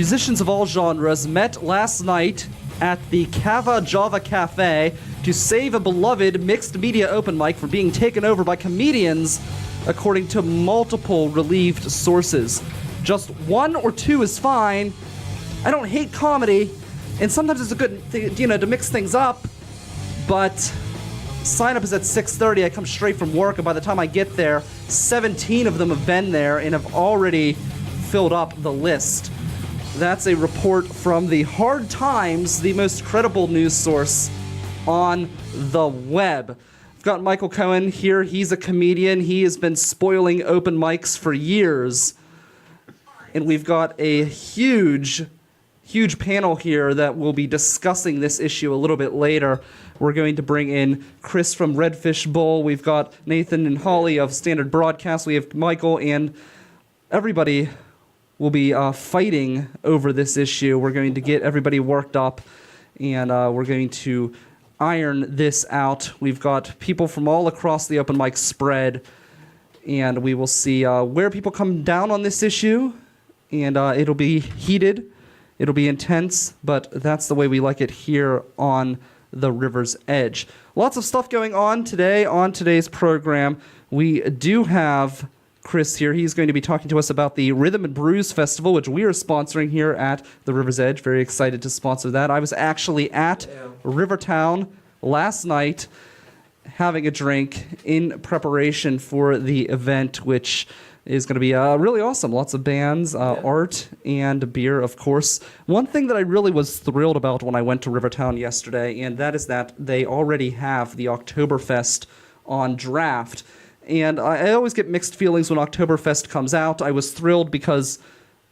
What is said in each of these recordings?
musicians of all genres met last night at the Cava Java Cafe to save a beloved mixed media open mic from being taken over by comedians, according to multiple relieved sources. Just one or two is fine. I don't hate comedy, and sometimes it's a good thing, to mix things up, but sign up is at 6:30. I come straight from work, and by the time I get there, 17 of them have been there and have already filled up the list. That's a report from the Hard Times, the most credible news source on the web. I've got Michael Cohen here. He's a comedian. He has been spoiling open mics for years. And we've got a huge panel here that will be discussing this issue a little bit later. We're going to bring in Chris from Redfish Bowl. We've got Nathan and Holly of Standard Broadcast. We have Michael, and everybody will be fighting over this issue. We're going to get everybody worked up, and we're going to iron this out. We've got people from all across the open mic spread, and we will see where people come down on this issue, and it'll be heated. It'll be intense, but that's the way we like it here on the River's Edge. Lots of stuff going on today on today's program. We do have Chris here. He's going to be talking to us about the Rhythm and Brews Festival, which we are sponsoring here at the River's Edge. Very excited to sponsor that. I was actually at Rivertown last night having a drink in preparation for the event, which is going to be really awesome. Lots of bands, art, and beer, of course. One thing that I really was thrilled about when I went to Rivertown yesterday, and that is that they already have the Oktoberfest on draft. And I always get mixed feelings when Oktoberfest comes out. I was thrilled because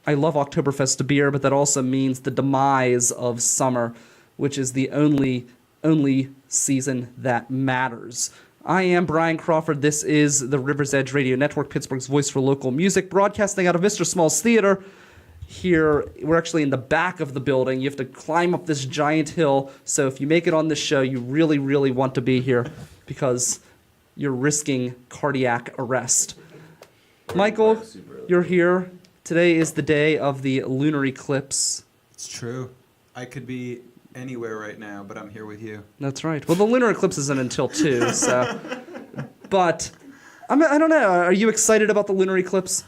I love Oktoberfest beer, but that also means the demise of summer, which is the only season that matters. I am Brian Crawford. This is the River's Edge Radio Network, Pittsburgh's voice for local music, broadcasting out of Mr. Small's Theater. Here, we're actually in the back of the building. You have to climb up this giant hill, so if you make it on this show, you really, really want to be here because you're risking cardiac arrest. Michael, you're here. Today is the day of the lunar eclipse. It's true. I could be anywhere right now, but I'm here with you. That's right. Well, the lunar eclipse isn't until 2, so... But, I don't know. Are you excited about the lunar eclipse?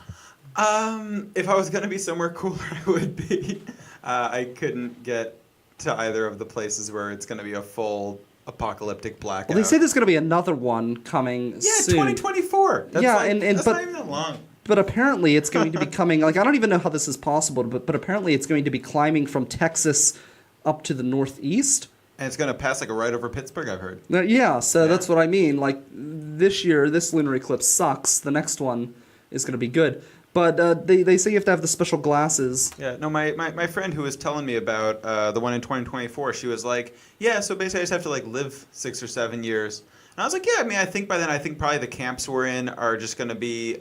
If I was going to be somewhere cooler, I would be. I couldn't get to either of the places where it's going to be a full apocalyptic blackout. Well, they say there's going to be another one coming soon. 2024. That's yeah, that's but, not even that long. But apparently it's going to be coming... I don't even know how this is possible, but apparently it's going to be climbing from Texas up to the northeast. And it's going to pass right over Pittsburgh, I've heard. So that's what I mean. This year, this lunar eclipse sucks. The next one is going to be good. But they say you have to have the special glasses. Yeah, no, my friend who was telling me about the one in 2024, she was like, yeah, so basically I just have to live 6 or 7 years. And I was like, yeah, I think by then, probably the camps we're in are just going to be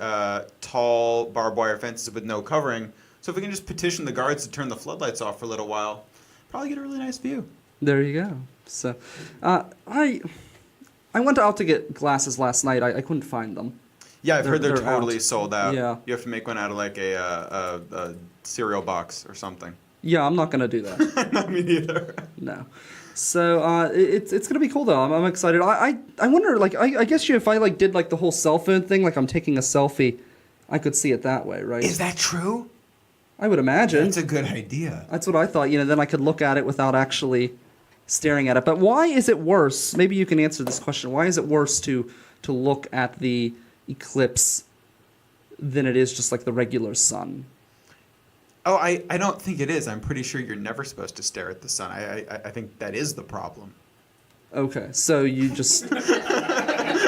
tall barbed wire fences with no covering. So if we can just petition the guards to turn the floodlights off for a little while, probably get a really nice view. There you go. So, I went out to get glasses last night. I couldn't find them. Yeah, I've heard they're totally sold out. Yeah. You have to make one out of a cereal box or something. Yeah, I'm not going to do that. Not me neither. No. So, it's going to be cool, though. I'm excited. I wonder, I guess if I, did, the whole cell phone thing, I'm taking a selfie, I could see it that way, right? Is that true? I would imagine. That's a good idea. That's what I thought. Then I could look at it without actually staring at it. But why is it worse? Maybe you can answer this question. Why is it worse to look at the eclipse than it is just the regular sun? Oh, I don't think it is. I'm pretty sure you're never supposed to stare at the sun. I think that is the problem. Okay, so you just...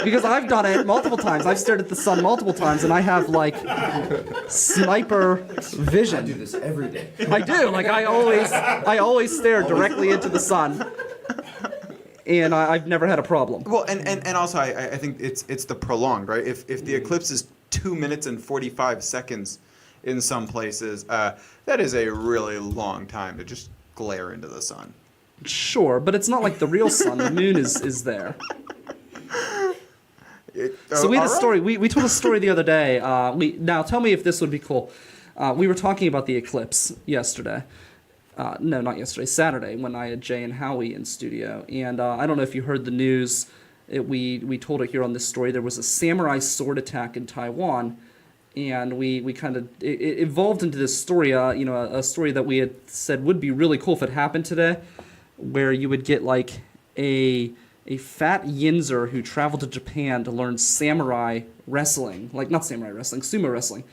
Because I've done it multiple times. I've stared at the sun multiple times, and I have, sniper vision. I do this every day. I do. I always stare directly into the sun, and I've never had a problem. Well, and also I think it's the prolonged, right? If the eclipse is 2 minutes and 45 seconds in some places, that is a really long time to just glare into the sun. Sure, but it's not like the real sun. The moon is there. So we had a story. We told a story the other day. Now tell me if this would be cool. We were talking about the eclipse yesterday. No, not yesterday, Saturday, when I had Jay and Howie in studio. And I don't know if you heard the news. We told it here on this story. There was a samurai sword attack in Taiwan. And we kind of it evolved into this story, a story that we had said would be really cool if it happened today, where you would get like a fat yinzer who traveled to Japan to learn samurai wrestling, like not samurai wrestling, sumo wrestling,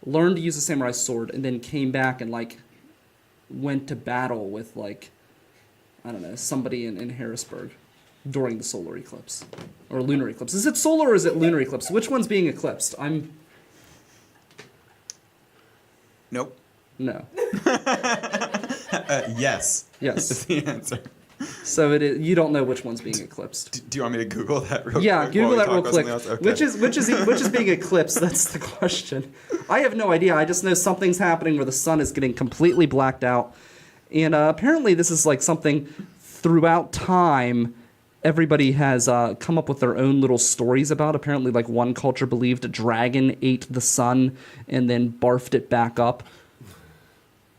learned to use a samurai sword, and then came back and like went to battle with like, I don't know, somebody in Harrisburg during the solar eclipse or lunar eclipse. Is it solar or is it lunar eclipse? Which one's being eclipsed? Nope. No. Yes. Yes. Is the answer. So it is. You don't know which one's being eclipsed. Do you want me to Google that real quick? Yeah, Google that real quick. Okay. Which is being eclipsed? That's the question. I have no idea. I just know something's happening where the sun is getting completely blacked out, and apparently this is like something throughout time. Everybody has come up with their own little stories about. Apparently, like one culture believed a dragon ate the sun and then barfed it back up.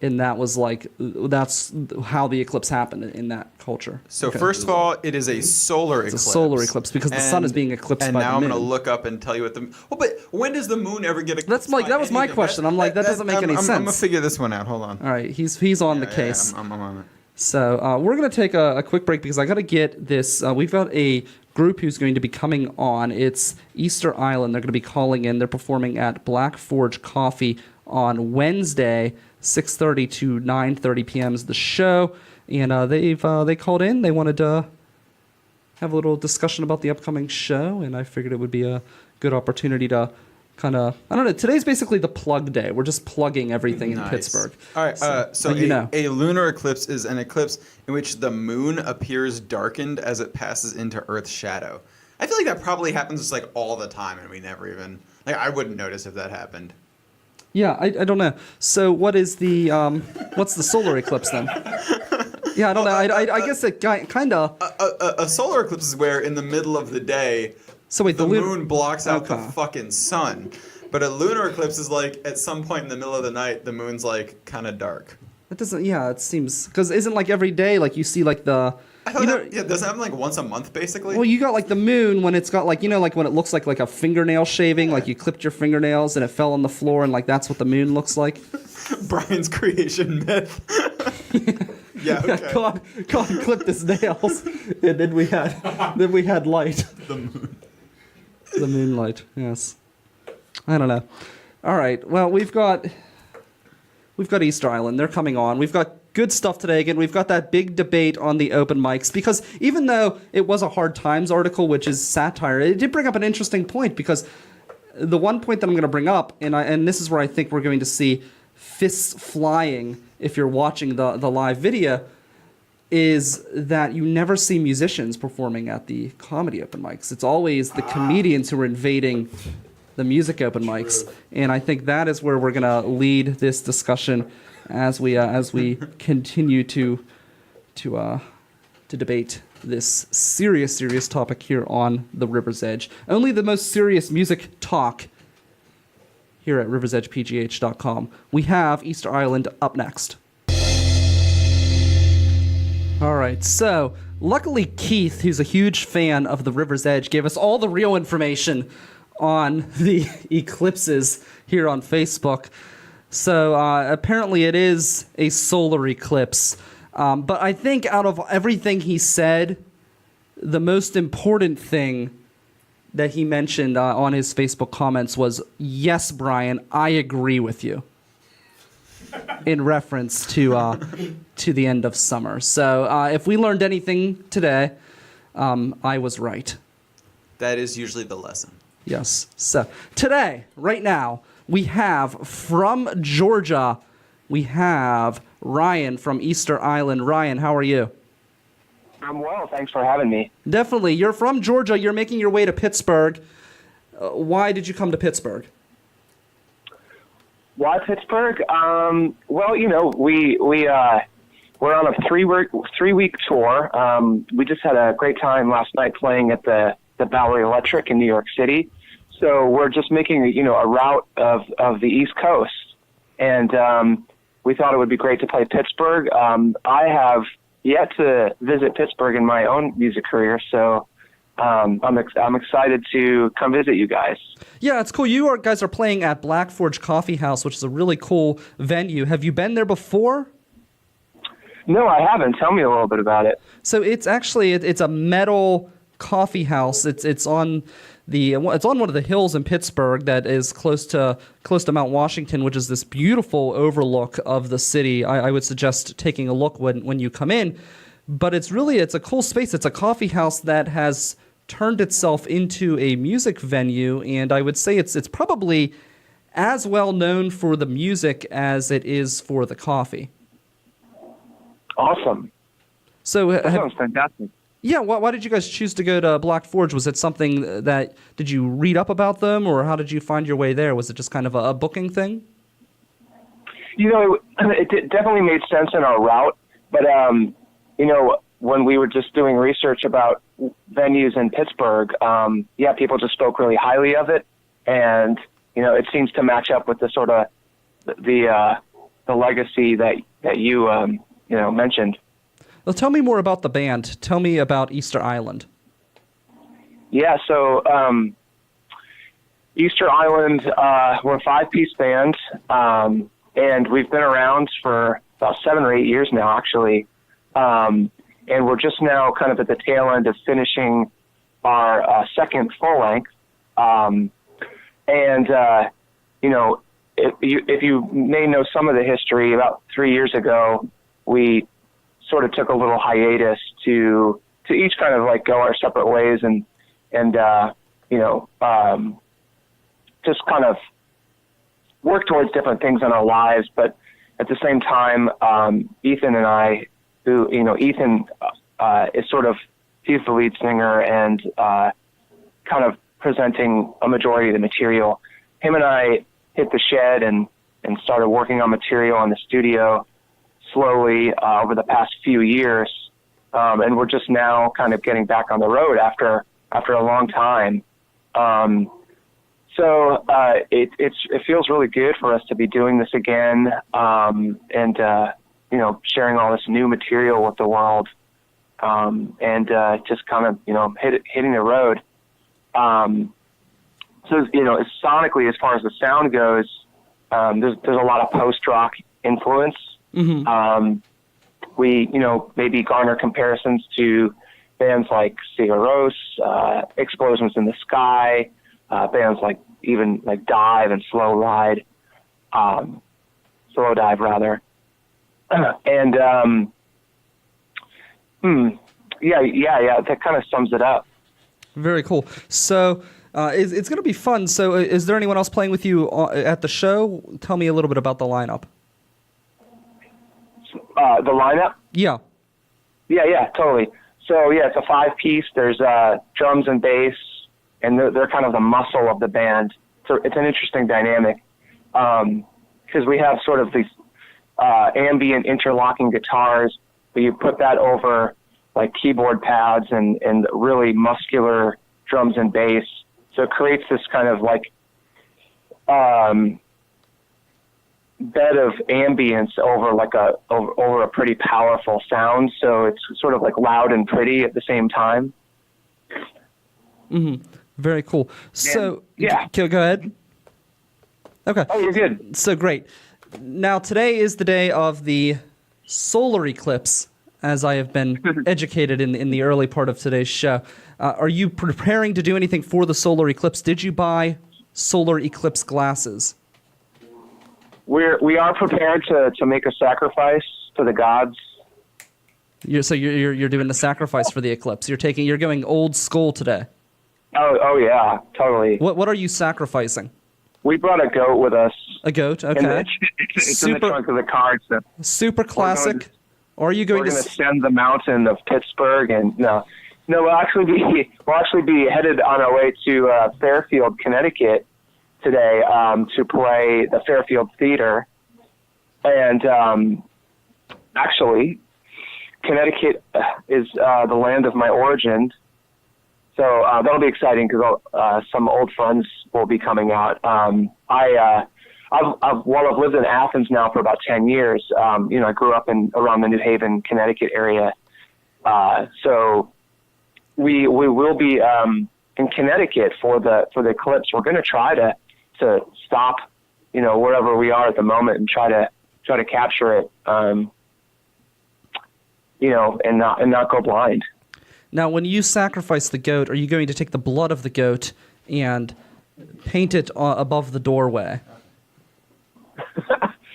And that was like, that's how the eclipse happened in that culture. So first of all, it is a solar eclipse. It's a solar eclipse because the sun is being eclipsed by the moon. And now I'm going to look up and tell you what the... Well, but when does the moon ever get eclipsed? That was my question. I'm like, that doesn't make any sense. I'm going to figure this one out. Hold on. All right, he's on the case. I'm on it. So we're going to take a quick break because I got to get this. We've got a group who's going to be coming on. It's Easter Island. They're going to be calling in. They're performing at Black Forge Coffee on Wednesday, 6:30 to 9:30 p.m. is the show. And they called in. They wanted to have a little discussion about the upcoming show, and I figured it would be a good opportunity to kind of, I don't know, today's basically the plug day. We're just plugging everything in Pittsburgh. All right, so a lunar eclipse is an eclipse in which the moon appears darkened as it passes into Earth's shadow. I feel like that probably happens just like all the time, and we never even, like I wouldn't notice if that happened. Yeah, I don't know. So what is the, what's the solar eclipse then? Yeah, I don't know. I guess it kind of... A solar eclipse is where in the middle of the day... So wait, the moon blocks out the fucking sun. But a lunar eclipse is like at some point in the middle of the night, the moon's like kind of dark. It doesn't, yeah, it seems, because isn't like every day, like you see like the... doesn't it happen like once a month basically? Well, you got like the moon when it's got like, you know, like when it looks like a fingernail shaving, like you clipped your fingernails and it fell on the floor and like that's what the moon looks like. Brian's creation myth. Yeah, okay. God clipped his nails and then we had light. The moon. The moonlight, yes. I don't know. All right. Well, we've got Easter Island. They're coming on. We've got good stuff today. Again, we've got that big debate on the open mics because even though it was a Hard Times article, which is satire, it did bring up an interesting point because the one point that I'm going to bring up, and this is where I think we're going to see fists flying if you're watching the live video, is that you never see musicians performing at the comedy open mics. It's always the comedians who are invading the music open mics, and I think that is where we're going to lead this discussion as we continue to debate this serious topic here on the River's Edge. Only the most serious music talk here at riversedgepgh.com. We have Easter Island up next. All right, so luckily Keith, who's a huge fan of the River's Edge, gave us all the real information on the eclipses here on Facebook. So apparently it is a solar eclipse. But I think out of everything he said, the most important thing that he mentioned on his Facebook comments was, yes, Brian, I agree with you. In reference to the end of summer. So if we learned anything today, I was right. That is usually the lesson. Yes. So today, right now, we have from Georgia, we have Ryan from Easter Island. Ryan, how are you? I'm well. Thanks for having me. Definitely. You're from Georgia. You're making your way to Pittsburgh. Why did you come to Pittsburgh? Why Pittsburgh? Well, you know, we're on a three-week tour. We just had a great time last night playing at the Bowery Electric in New York City. So we're just making, a route of the East Coast. and we thought it would be great to play Pittsburgh. I have yet to visit Pittsburgh in my own music career, so I'm excited to come visit you guys. Yeah, it's cool. You guys are playing at Black Forge Coffee House, which is a really cool venue. Have you been there before? No, I haven't. Tell me a little bit about it. So it's actually it's a metal coffee house. It's on one of the hills in Pittsburgh that is close to Mount Washington, which is this beautiful overlook of the city. I would suggest taking a look when you come in. But it's a cool space. It's a coffee house that has turned itself into a music venue, and I would say it's probably as well known for the music as it is for the coffee. Awesome. So that sounds fantastic. Yeah, why did you guys choose to go to Black Forge? Was it something did you read up about them, or how did you find your way there? Was it just kind of a booking thing? It definitely made sense in our route, but when we were just doing research about venues in Pittsburgh, people just spoke really highly of it, and it seems to match up with the sort of the legacy that you mentioned. Well, tell me more about the band. Tell me about Easter Island. Yeah, so Easter Island, we're a 5-piece band, and we've been around for about 7 or 8 years now, actually. And we're just now kind of at the tail end of finishing our second full length. If you may know some of the history, about 3 years ago, we sort of took a little hiatus to each kind of like go our separate ways and just kind of work towards different things in our lives. But at the same time, Ethan and I, Ethan is sort of, he's the lead singer and kind of presenting a majority of the material. Him and I hit the shed and started working on material in the studio slowly over the past few years, and we're just now kind of getting back on the road after a long time. So it feels really good for us to be doing this again, and sharing all this new material with the world, and just kind of hitting the road. So sonically, as far as the sound goes, there's a lot of post-rock influence. Mm-hmm. We maybe garner comparisons to bands like Sigur Rós, Explosions in the Sky, bands like even like Dive and Slow Dive rather, and that kind of sums it up. Very cool. So it's going to be fun. So is there anyone else playing with you at the show? Tell me a little bit about the lineup. The lineup? Yeah. Yeah, totally. So it's a 5-piece. There's drums and bass, and they're kind of the muscle of the band. So it's an interesting dynamic because we have sort of these ambient interlocking guitars, but you put that over like keyboard pads and really muscular drums and bass. So it creates this kind of like bed of ambience over like over a pretty powerful sound. So it's sort of like loud and pretty at the same time. Mm-hmm. Very cool. So yeah, go ahead. Okay. Oh, you're good. So great. Now today is the day of the solar eclipse, as I have been educated in the early part of today's show. Are you preparing to do anything for the solar eclipse? Did you buy solar eclipse glasses? We are prepared to make a sacrifice to the gods. You're doing the sacrifice for the eclipse. You're going old school today. Oh yeah, totally. What are you sacrificing? We brought a goat with us. A goat, okay. It's in the trunk of the car. So super classic. Or are you going to ascend the mountain of Pittsburgh? And no, we'll actually be headed on our way to Fairfield, Connecticut today to play the Fairfield Theater. And actually, Connecticut is the land of my origin. So that'll be exciting because some old friends will be coming out. I I've lived in Athens now for about 10 years. I grew up around the New Haven, Connecticut area. So we will be in Connecticut for the eclipse. We're going to try to stop, wherever we are at the moment and try to capture it, and not go blind. Now, when you sacrifice the goat, are you going to take the blood of the goat and paint it above the doorway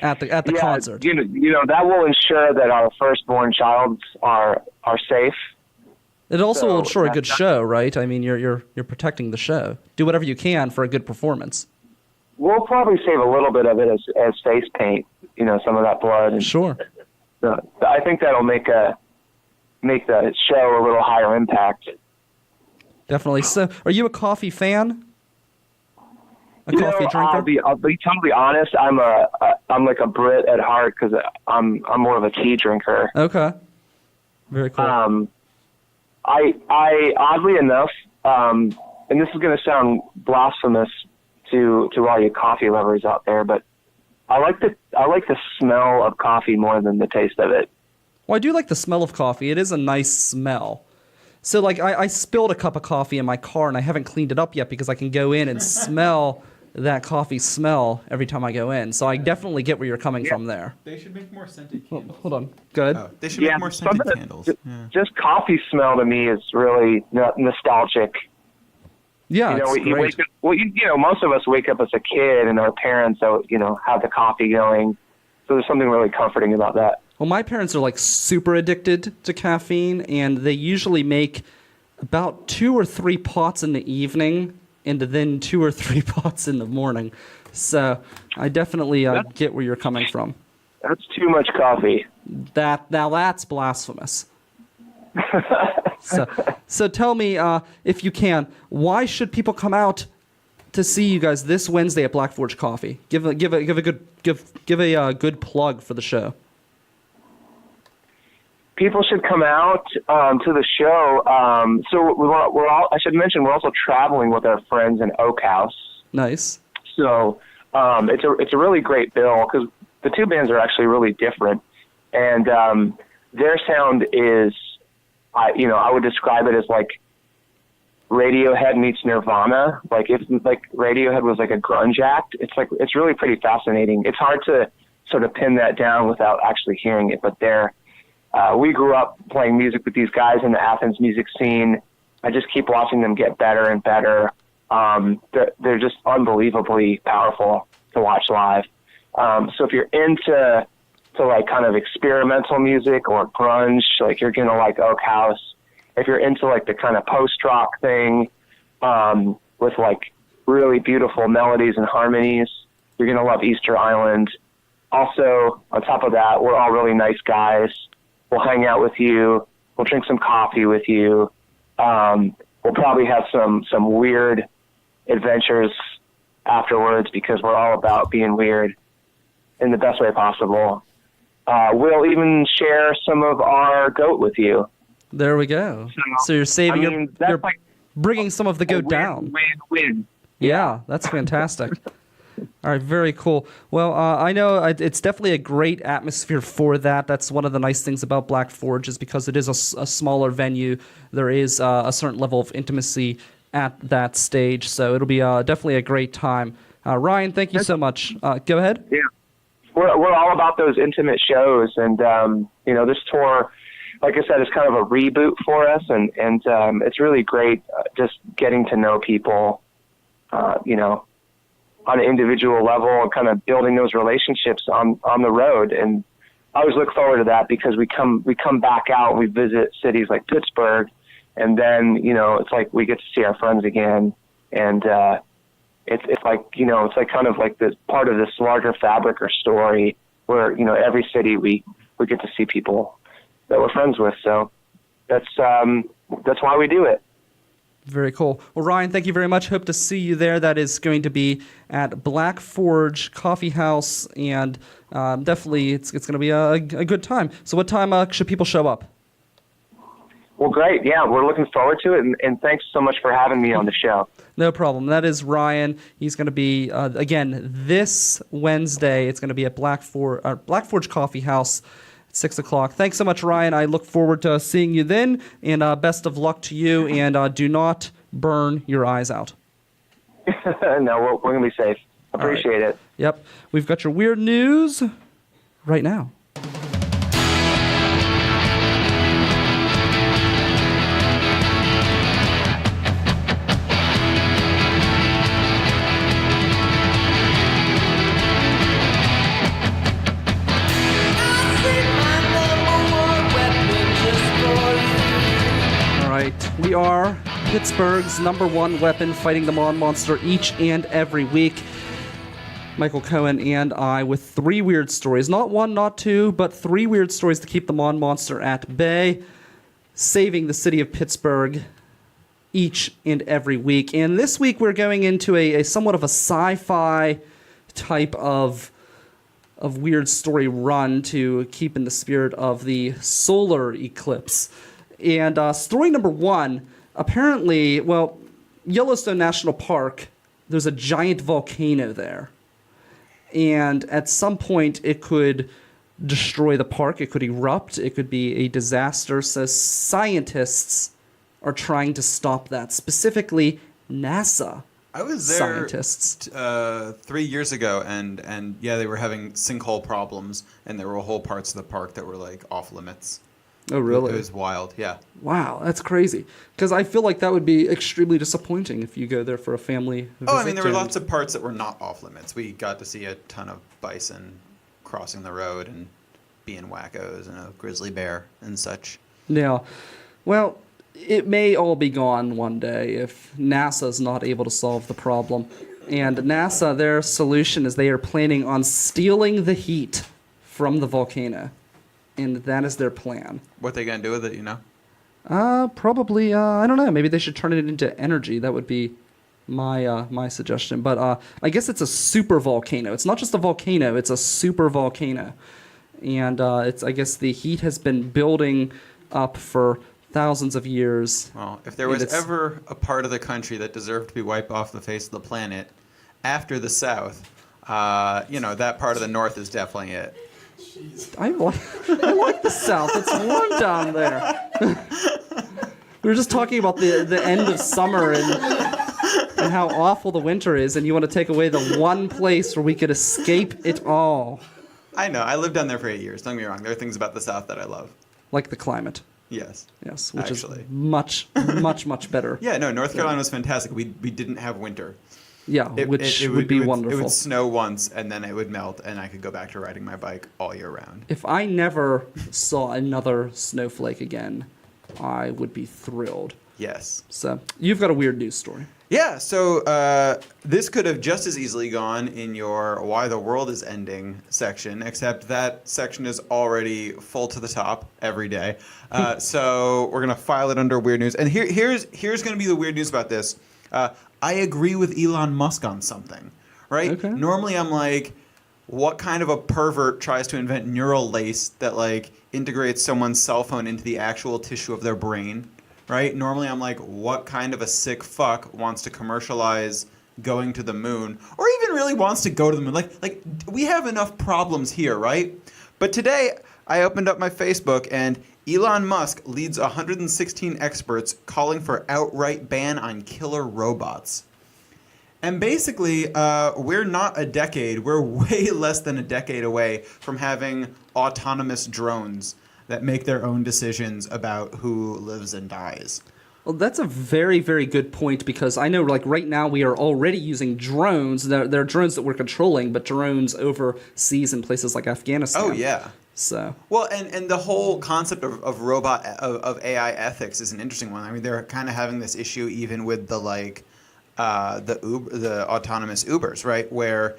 at the concert? That will ensure that our firstborn childs are safe. It also will ensure a good show, right? I mean, you're protecting the show. Do whatever you can for a good performance. We'll probably save a little bit of it as face paint, some of that blood. And sure. I think that'll make the show a little higher impact. Definitely. So, are you a coffee fan? A coffee drinker? I'll be totally honest. I'm like a Brit at heart because I'm more of a tea drinker. Okay. Very cool. I oddly enough, and this is going to sound blasphemous to all you coffee lovers out there, but I like the smell of coffee more than the taste of it. Well, I do like the smell of coffee. It is a nice smell. So, like, I spilled a cup of coffee in my car, and I haven't cleaned it up yet because I can go in and smell that coffee smell every time I go in. So I definitely get where you're coming from there. They should make more scented candles. Hold on. Go ahead. Oh, they should make more scented candles. Just coffee smell to me is really nostalgic. Yeah, it's great. Most of us wake up as a kid, and our parents, have the coffee going. So there's something really comforting about that. Well, my parents are like super addicted to caffeine, and they usually make about 2 or 3 pots in the evening, and then 2 or 3 pots in the morning. So I definitely get where you're coming from. That's too much coffee. That's blasphemous. So tell me, if you can, why should people come out to see you guys this Wednesday at Black Forge Coffee? Give a good plug for the show. People should come out to the show. So we're all. I should mention we're also traveling with our friends in Oak House. Nice. So it's a really great bill because the two bands are actually really different, and their sound is, I would describe it as like Radiohead meets Nirvana. Like if Radiohead was like a grunge act, it's really pretty fascinating. It's hard to sort of pin that down without actually hearing it, but we grew up playing music with these guys in the Athens music scene. I just keep watching them get better and better. They're just unbelievably powerful to watch live. So if you're into like kind of experimental music or grunge, like you're gonna like Oak House. If you're into like the kind of post-rock thing with like really beautiful melodies and harmonies, you're gonna love Easter Island. Also, on top of that, we're all really nice guys. We'll hang out with you. We'll drink some coffee with you. We'll probably have some weird adventures afterwards because we're all about being weird in the best way possible. We'll even share some of our goat with you. There we go. So you're saving you're like bringing some of the goat down. Win. Yeah, that's fantastic. All right, very cool. Well, I know it's definitely a great atmosphere for that. That's one of the nice things about Black Forge is because it is a smaller venue. There is a certain level of intimacy at that stage, so it'll be definitely a great time. Ryan, thank you so much. Go ahead. Yeah, we're all about those intimate shows, and this tour, like I said, is kind of a reboot for us, and it's really great just getting to know people, on an individual level and kind of building those relationships on the road. And I always look forward to that because we come back out and we visit cities like Pittsburgh, and then, it's like we get to see our friends again. And it's like, it's like kind of like this part of this larger fabric or story where, every city we get to see people that we're friends with. So that's why we do it. Very cool. Well, Ryan, thank you very much. Hope to see you there. That is going to be at Black Forge Coffee House, and definitely it's going to be a good time. So what time should people show up? Well, great. Yeah, we're looking forward to it, and thanks so much for having me on the show. No problem. That is Ryan. He's going to be, again, this Wednesday. It's going to be at Black Forge Coffee House at 6 o'clock. Thanks so much, Ryan. I look forward to seeing you then, and best of luck to you, and do not burn your eyes out. No, we're going to be safe. Appreciate it. Yep. We've got your weird news right now. We are Pittsburgh's #1 weapon, fighting the Mon Monster each and every week. Michael Cohen and I with 3 weird stories. Not 1, not 2, but 3 weird stories to keep the Mon Monster at bay, saving the city of Pittsburgh each and every week. And this week we're going into a somewhat of a sci-fi type of weird story run to keep in the spirit of the solar eclipse. And story number 1, apparently, well, Yellowstone National Park, there's a giant volcano there. And at some point, it could destroy the park. It could erupt. It could be a disaster. So scientists are trying to stop that, specifically NASA. I was there scientists. 3 years ago, and yeah, they were having sinkhole problems, and there were whole parts of the park that were like off limits. Oh, really? It was wild, yeah. Wow, that's crazy. Because I feel like that would be extremely disappointing if you go there for a family visit. Oh, I mean, there were lots of parts that were not off limits. We got to see a ton of bison crossing the road and being wackos and a grizzly bear and such. Yeah. Well, it may all be gone one day if NASA's not able to solve the problem. And NASA, their solution is they are planning on stealing the heat from the volcano. And that is their plan. What are they going to do with it, you know? Probably, I don't know. Maybe they should turn it into energy. That would be my suggestion. But I guess it's a super volcano. It's not just a volcano. It's a super volcano. And I guess the heat has been building up for thousands of years. Well, if there was ever a part of the country that deserved to be wiped off the face of the planet after the South, that part of the North is definitely it. I like the South. It's warm down there. We were just talking about the end of summer and how awful the winter is, and you want to take away the one place where we could escape it all. I know. I lived down there for 8 years. Don't get me wrong. There are things about the South that I love. Like the climate. Yes. Yes, which actually is much, much, much better. Yeah, no, North Carolina was fantastic. We didn't have winter. Yeah, which would be wonderful. It would snow once, and then it would melt, and I could go back to riding my bike all year round. If I never saw another snowflake again, I would be thrilled. Yes. So, you've got a weird news story. Yeah, so this could have just as easily gone in your Why the World is Ending section, except that section is already full to the top every day. So we're going to file it under Weird News. And here's going to be the weird news about this. I agree with Elon Musk on something, right? Okay. Normally I'm like, what kind of a pervert tries to invent neural lace that like integrates someone's cell phone into the actual tissue of their brain, right? Normally I'm like, what kind of a sick fuck wants to commercialize going to the moon, or even really wants to go to the moon? Like we have enough problems here, right? But today I opened up my Facebook and Elon Musk leads 116 experts calling for outright ban on killer robots. And basically, we're not a decade, we're way less than a decade away from having autonomous drones that make their own decisions about who lives and dies. Well, that's a very, very good point, because I know, like, right now we are already using drones. There are drones that we're controlling, but drones overseas in places like Afghanistan. Oh, yeah. So. Well, and the whole concept of AI ethics is an interesting one. I mean, they're kind of having this issue even with the autonomous Ubers, right? Where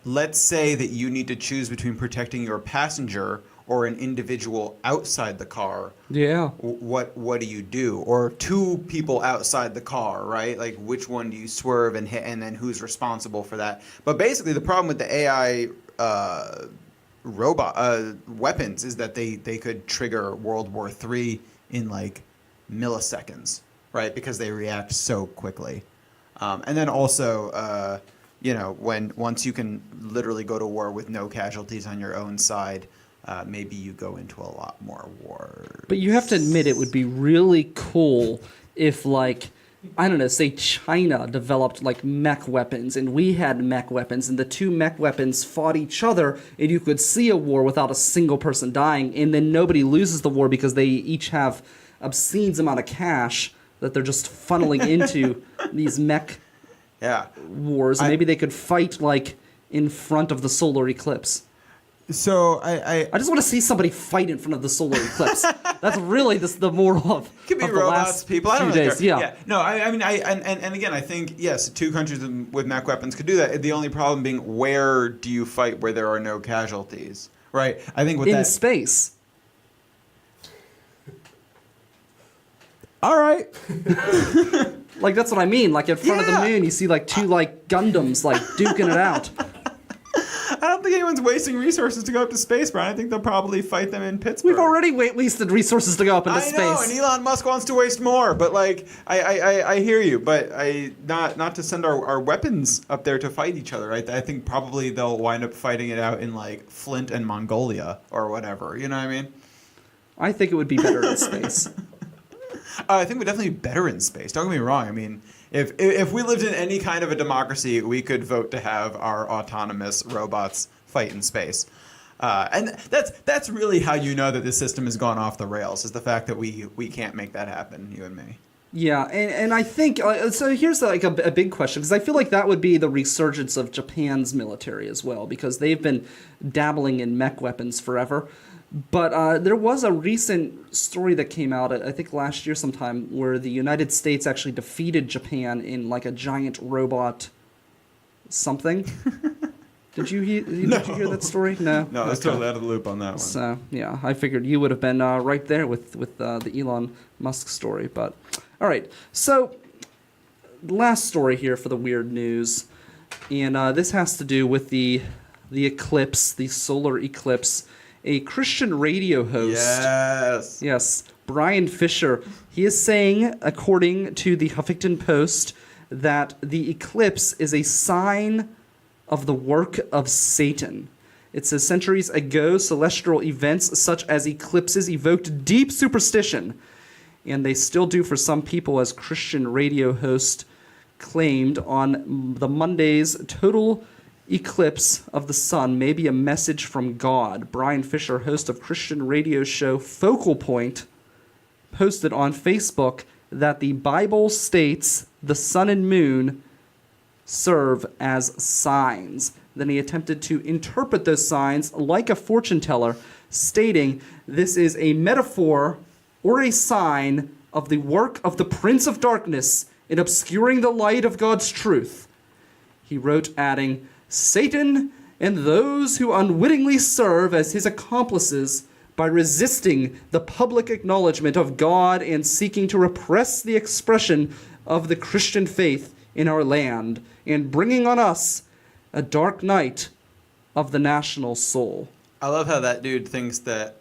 let's say that you need to choose between protecting your passenger or an individual outside the car. Yeah. What do you do? Or two people outside the car, right? Like, which one do you swerve and hit, and then who's responsible for that? But basically, the problem with the AI robot weapons is that they could trigger World War III in like milliseconds, right? Because they react so quickly. And then also, once you can literally go to war with no casualties on your own side, maybe you go into a lot more wars. But you have to admit it would be really cool if, like, I don't know, say China developed, like, mech weapons, and we had mech weapons, and the two mech weapons fought each other, and you could see a war without a single person dying, and then nobody loses the war because they each have obscene amount of cash that they're just funneling into these mech wars. And maybe they could fight, like, in front of the solar eclipse. So I just want to see somebody fight in front of the solar eclipse. That's really the moral of could be of the robots, last people. I don't few really days. care. Yeah. No, I mean, and again, I think yes, two countries with mech weapons could do that. The only problem being, where do you fight where there are no casualties? Right. I think with in that space. All right. Like, that's what I mean. Like, in front of the Yeah. moon, you see, like, two, like, Gundams, like, duking it out. I don't think anyone's wasting resources to go up to space, Brian. I think they'll probably fight them in Pittsburgh. We've already wasted resources to go up into I space. know, and Elon Musk wants to waste more. But like, I hear you. But not to send our weapons up there to fight each other. Right? I think probably they'll wind up fighting it out in like Flint and Mongolia or whatever. You know what I mean? I think it would be better in space. I think we'd definitely be better in space. Don't get me wrong. I mean, if we lived in any kind of a democracy, we could vote to have our autonomous robots fight in space. And that's really how you know that this system has gone off the rails, is the fact that we can't make that happen, you and me. Yeah, and I think, so here's like a big question, because I feel like that would be the resurgence of Japan's military as well, because they've been dabbling in mech weapons forever. But there was a recent story that came out, I think last year sometime, where the United States actually defeated Japan in like a giant robot something. Did you hear that story? No? No, I was totally out of the loop on that one. So, yeah, I figured you would have been right there with the Elon Musk story. But, all right. So, last story here for the weird news. And this has to do with the eclipse, the solar eclipse. A Christian radio host. Yes, Brian Fisher. He is saying, according to the Huffington Post, that the eclipse is a sign of the work of Satan. It says centuries ago, celestial events such as eclipses evoked deep superstition, and they still do for some people, as Christian radio host claimed on the Monday's total eclipse of the sun may be a message from God. Brian Fisher, host of Christian radio show Focal Point, posted on Facebook that the Bible states the sun and moon serve as signs. Then he attempted to interpret those signs like a fortune teller, stating this is a metaphor or a sign of the work of the Prince of Darkness in obscuring the light of God's truth. He wrote, adding, Satan and those who unwittingly serve as his accomplices by resisting the public acknowledgement of God and seeking to repress the expression of the Christian faith in our land and bringing on us a dark night of the national soul. I love how that dude thinks that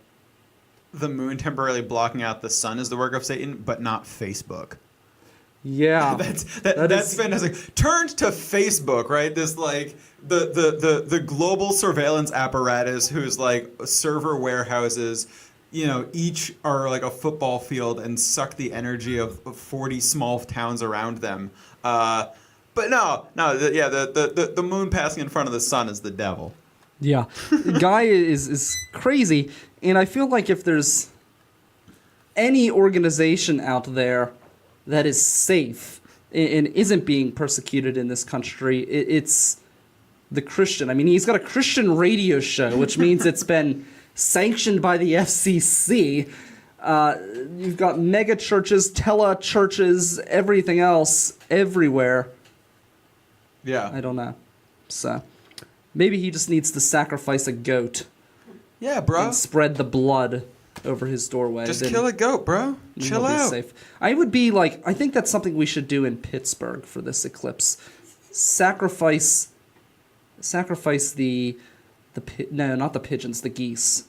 the moon temporarily blocking out the sun is the work of Satan, but not Facebook. Yeah, that's fantastic. Turned to Facebook, right? This like the global surveillance apparatus, whose like server warehouses, each are like a football field and suck the energy of 40 small towns around them. But the moon passing in front of the sun is the devil. Yeah, the guy is crazy, and I feel like if there's any organization out there that is safe and isn't being persecuted in this country, it's the Christian. I mean, he's got a Christian radio show, which means it's been sanctioned by the FCC. You've got mega churches, tele-churches, everything else, everywhere. Yeah. I don't know. So, maybe he just needs to sacrifice a goat. Yeah, bro. And spread the blood over his doorway. Just kill a goat, bro. Chill out. Safe. I would be like, I think that's something we should do in Pittsburgh for this eclipse. Sacrifice not the pigeons, the geese.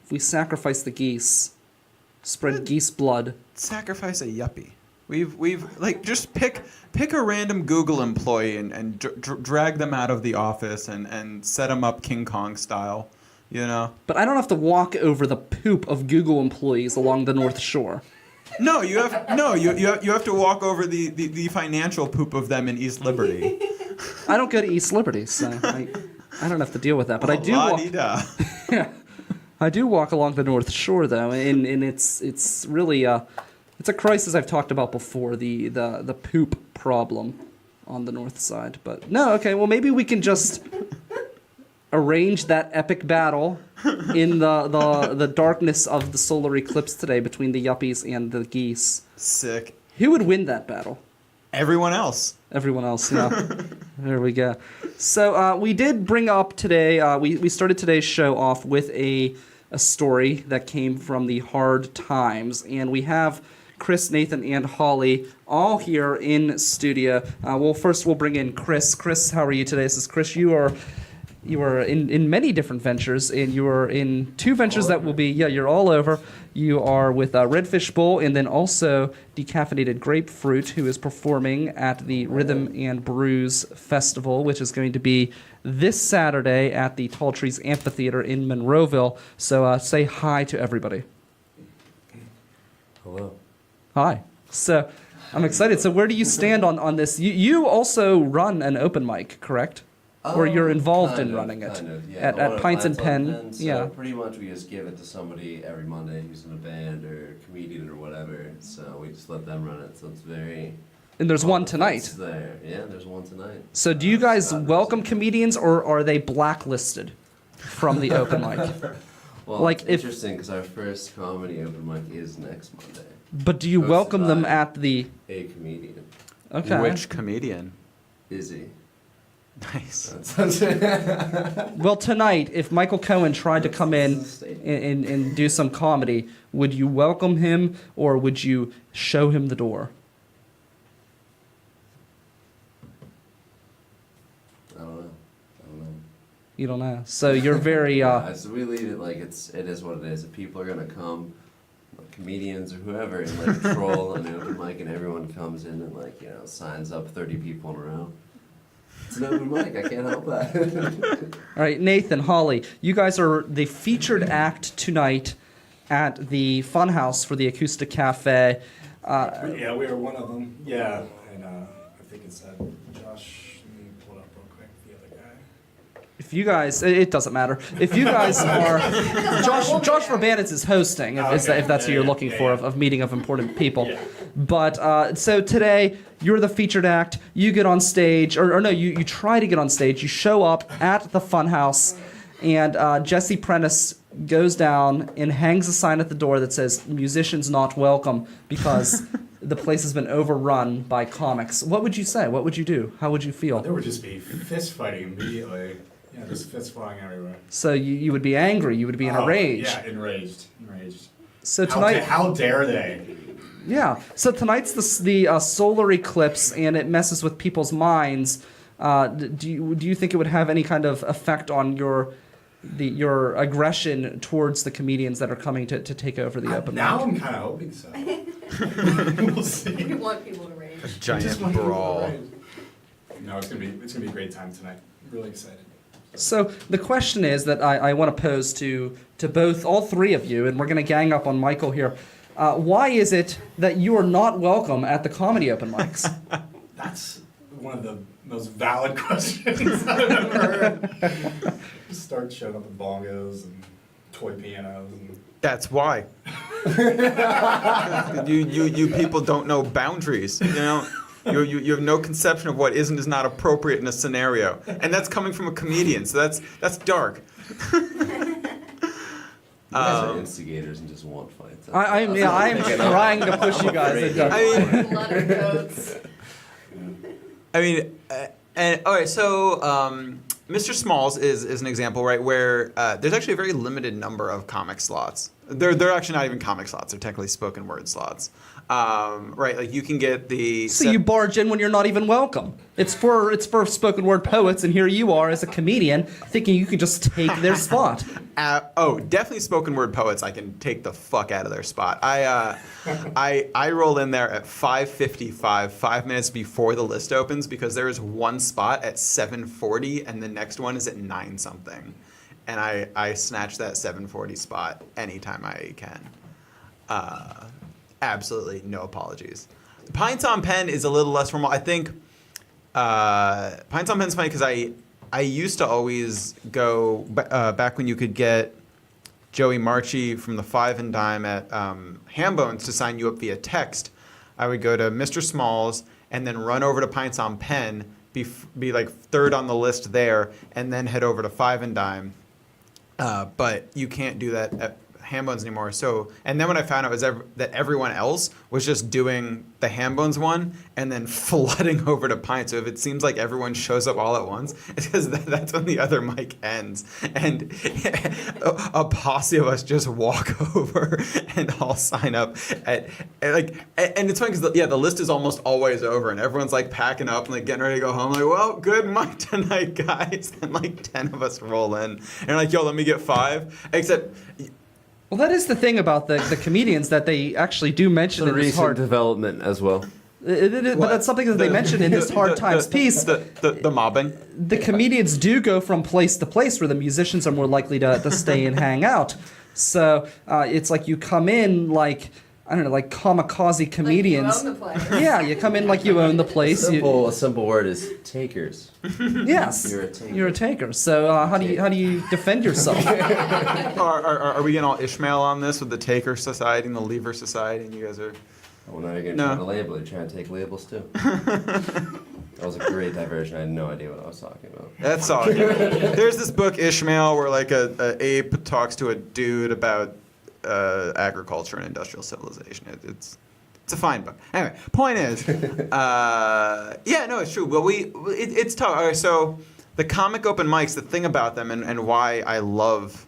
If we sacrifice the geese Spread geese blood. Sacrifice a yuppie. We've like just pick a random Google employee and drag them out of the office and set them up King Kong style, you know. But I don't have to walk over the poop of Google employees along the North Shore. No, you have to walk over the financial poop of them in East Liberty. I don't go to East Liberty, so I don't have to deal with that. But I do walk. Yeah, I do walk along the North Shore though, and it's really it's a crisis I've talked about before, the poop problem on the north side. But no, okay, well maybe we can just arrange that epic battle in the darkness of the solar eclipse today between the yuppies and the geese. Sick. Who would win that battle? Everyone else. Everyone else, yeah. There we go. So we did bring up today, we started today's show off with a story that came from the hard times, and we have Chris, Nathan, and Holly all here in studio. Well, first we'll bring in Chris. Chris, how are you today? This is Chris. You are in many different ventures, and you are in two ventures that will be, you're all over. You are with Redfish Bowl, and then also Decaffeinated Grapefruit, who is performing at the Rhythm and Brews Festival, which is going to be this Saturday at the Tall Trees Amphitheater in Monroeville. So say hi to everybody. Hello. Hi. So I'm excited. So where do you stand on this? You also run an open mic, correct? Or you're involved in running it at Pints and Pen. So yeah. Pretty much we just give it to somebody every Monday who's in a band or comedian or whatever. So we just let them run it. So it's very. And there's one tonight. There. Yeah, there's one tonight. So do you guys welcome comedians, or are they blacklisted from the open mic? Well, like it's interesting because our first comedy open mic is next Monday. But do you welcome them at the? A comedian. Okay. Which comedian? Izzy. Nice. Well, tonight, if Michael Cohen tried to come in and do some comedy, would you welcome him, or would you show him the door? I don't know. You don't know. So you're very. So we leave it like it is what it is. If people are gonna come, like comedians or whoever, and like troll an open mic, and everyone comes in and signs up 30 people in a row. It's an open mic. I can't help that. All right, Nathan, Holly, you guys are the featured act tonight at the Funhouse for the Acoustic Cafe. Yeah, we are one of them. Yeah, and I think it's Josh. Let me pull it up real quick. The other guy. If you guys, it doesn't matter. If you guys are, Josh Verbanitz is hosting, if that's who you're looking for, of meeting of important people. Yeah. But so today, you're the featured act. You get on stage, or no, you try to get on stage. You show up at the Funhouse, and Jesse Prentice goes down and hangs a sign at the door that says "Musicians not welcome" because the place has been overrun by comics. What would you say? What would you do? How would you feel? There would just be fist fighting immediately. Yeah, just fists flying everywhere. So you would be angry. You would be in a rage. Yeah, enraged. So tonight, how dare they? yeah. So tonight's the solar eclipse, and it messes with people's minds. Do you think it would have any kind of effect on your aggression towards the comedians that are coming to take over the open mic? Now I'm kind of hoping so. We'll see. You want people to rage. A giant Just want people to brawl. rage. No, it's gonna be a great time tonight. I'm really excited. So the question is that I want to pose to all three of you, and we're going to gang up on Michael here. Why is it that you are not welcome at the comedy open mics? That's one of the most valid questions I've ever heard. Just start showing up with bongos and toy pianos and. That's why. you people don't know boundaries. You have no conception of what is and is not appropriate in a scenario, and that's coming from a comedian. So that's dark. You guys are instigators and just want fights. I'm trying to push you guys. All right. So Mr. Smalls is an example, right, where there's actually a very limited number of comic slots. They're actually not even comic slots. They're technically spoken word slots. Right, like you can get the. So you barge in when you're not even welcome. It's for spoken word poets, and here you are as a comedian thinking you can just take their spot. Definitely spoken word poets. I can take the fuck out of their spot. I roll in there at 5:55, 5 minutes before the list opens, because there is one spot at 7:40, and the next one is at 9 something, and I snatch that 7:40 spot anytime I can. Absolutely no apologies. Pints on Pen is a little less formal. I think Pints on Pen's funny because I used to always go back when you could get Joey Marchi from the Five and Dime at Hambones to sign you up via text. I would go to Mr. Smalls and then run over to Pints on Pen, be like third on the list there, and then head over to Five and Dime. But you can't do that at Hambones anymore. So, and then when I found out that everyone else was just doing the Hambones one and then flooding over to Pint. So if it seems like everyone shows up all at once, it's because that's when the other mic ends, and a posse of us just walk over and all sign up and it's funny because the list is almost always over and everyone's like packing up and like getting ready to go home. Like, well, good mic tonight, guys. And like 10 of us roll in and like, yo, let me get 5. Except. Well, that is the thing about the comedians, that they actually do mention The in this recent hard development as well. but that's something that they mentioned in this Hard Times piece. The mobbing. The comedians do go from place to place where the musicians are more likely to stay and hang out. So it's like you come in like, I don't know, like kamikaze comedians. Like you own the place. Yeah, you come in like you own the place. A simple word is takers. Yes, You're a taker. You're a taker. So how do you defend yourself? Are we getting all Ishmael on this with the Taker Society and the Lever Society, and you guys are? Well, now you're going to try to label it. You're trying to take labels too. That was a great diversion. I had no idea what I was talking about. That's all. There's this book Ishmael where like a ape talks to a dude about agriculture and industrial civilization. It's a fine book. Anyway, point is, it's true. Well, it's tough. All right, so the comic open mics, the thing about them and why I love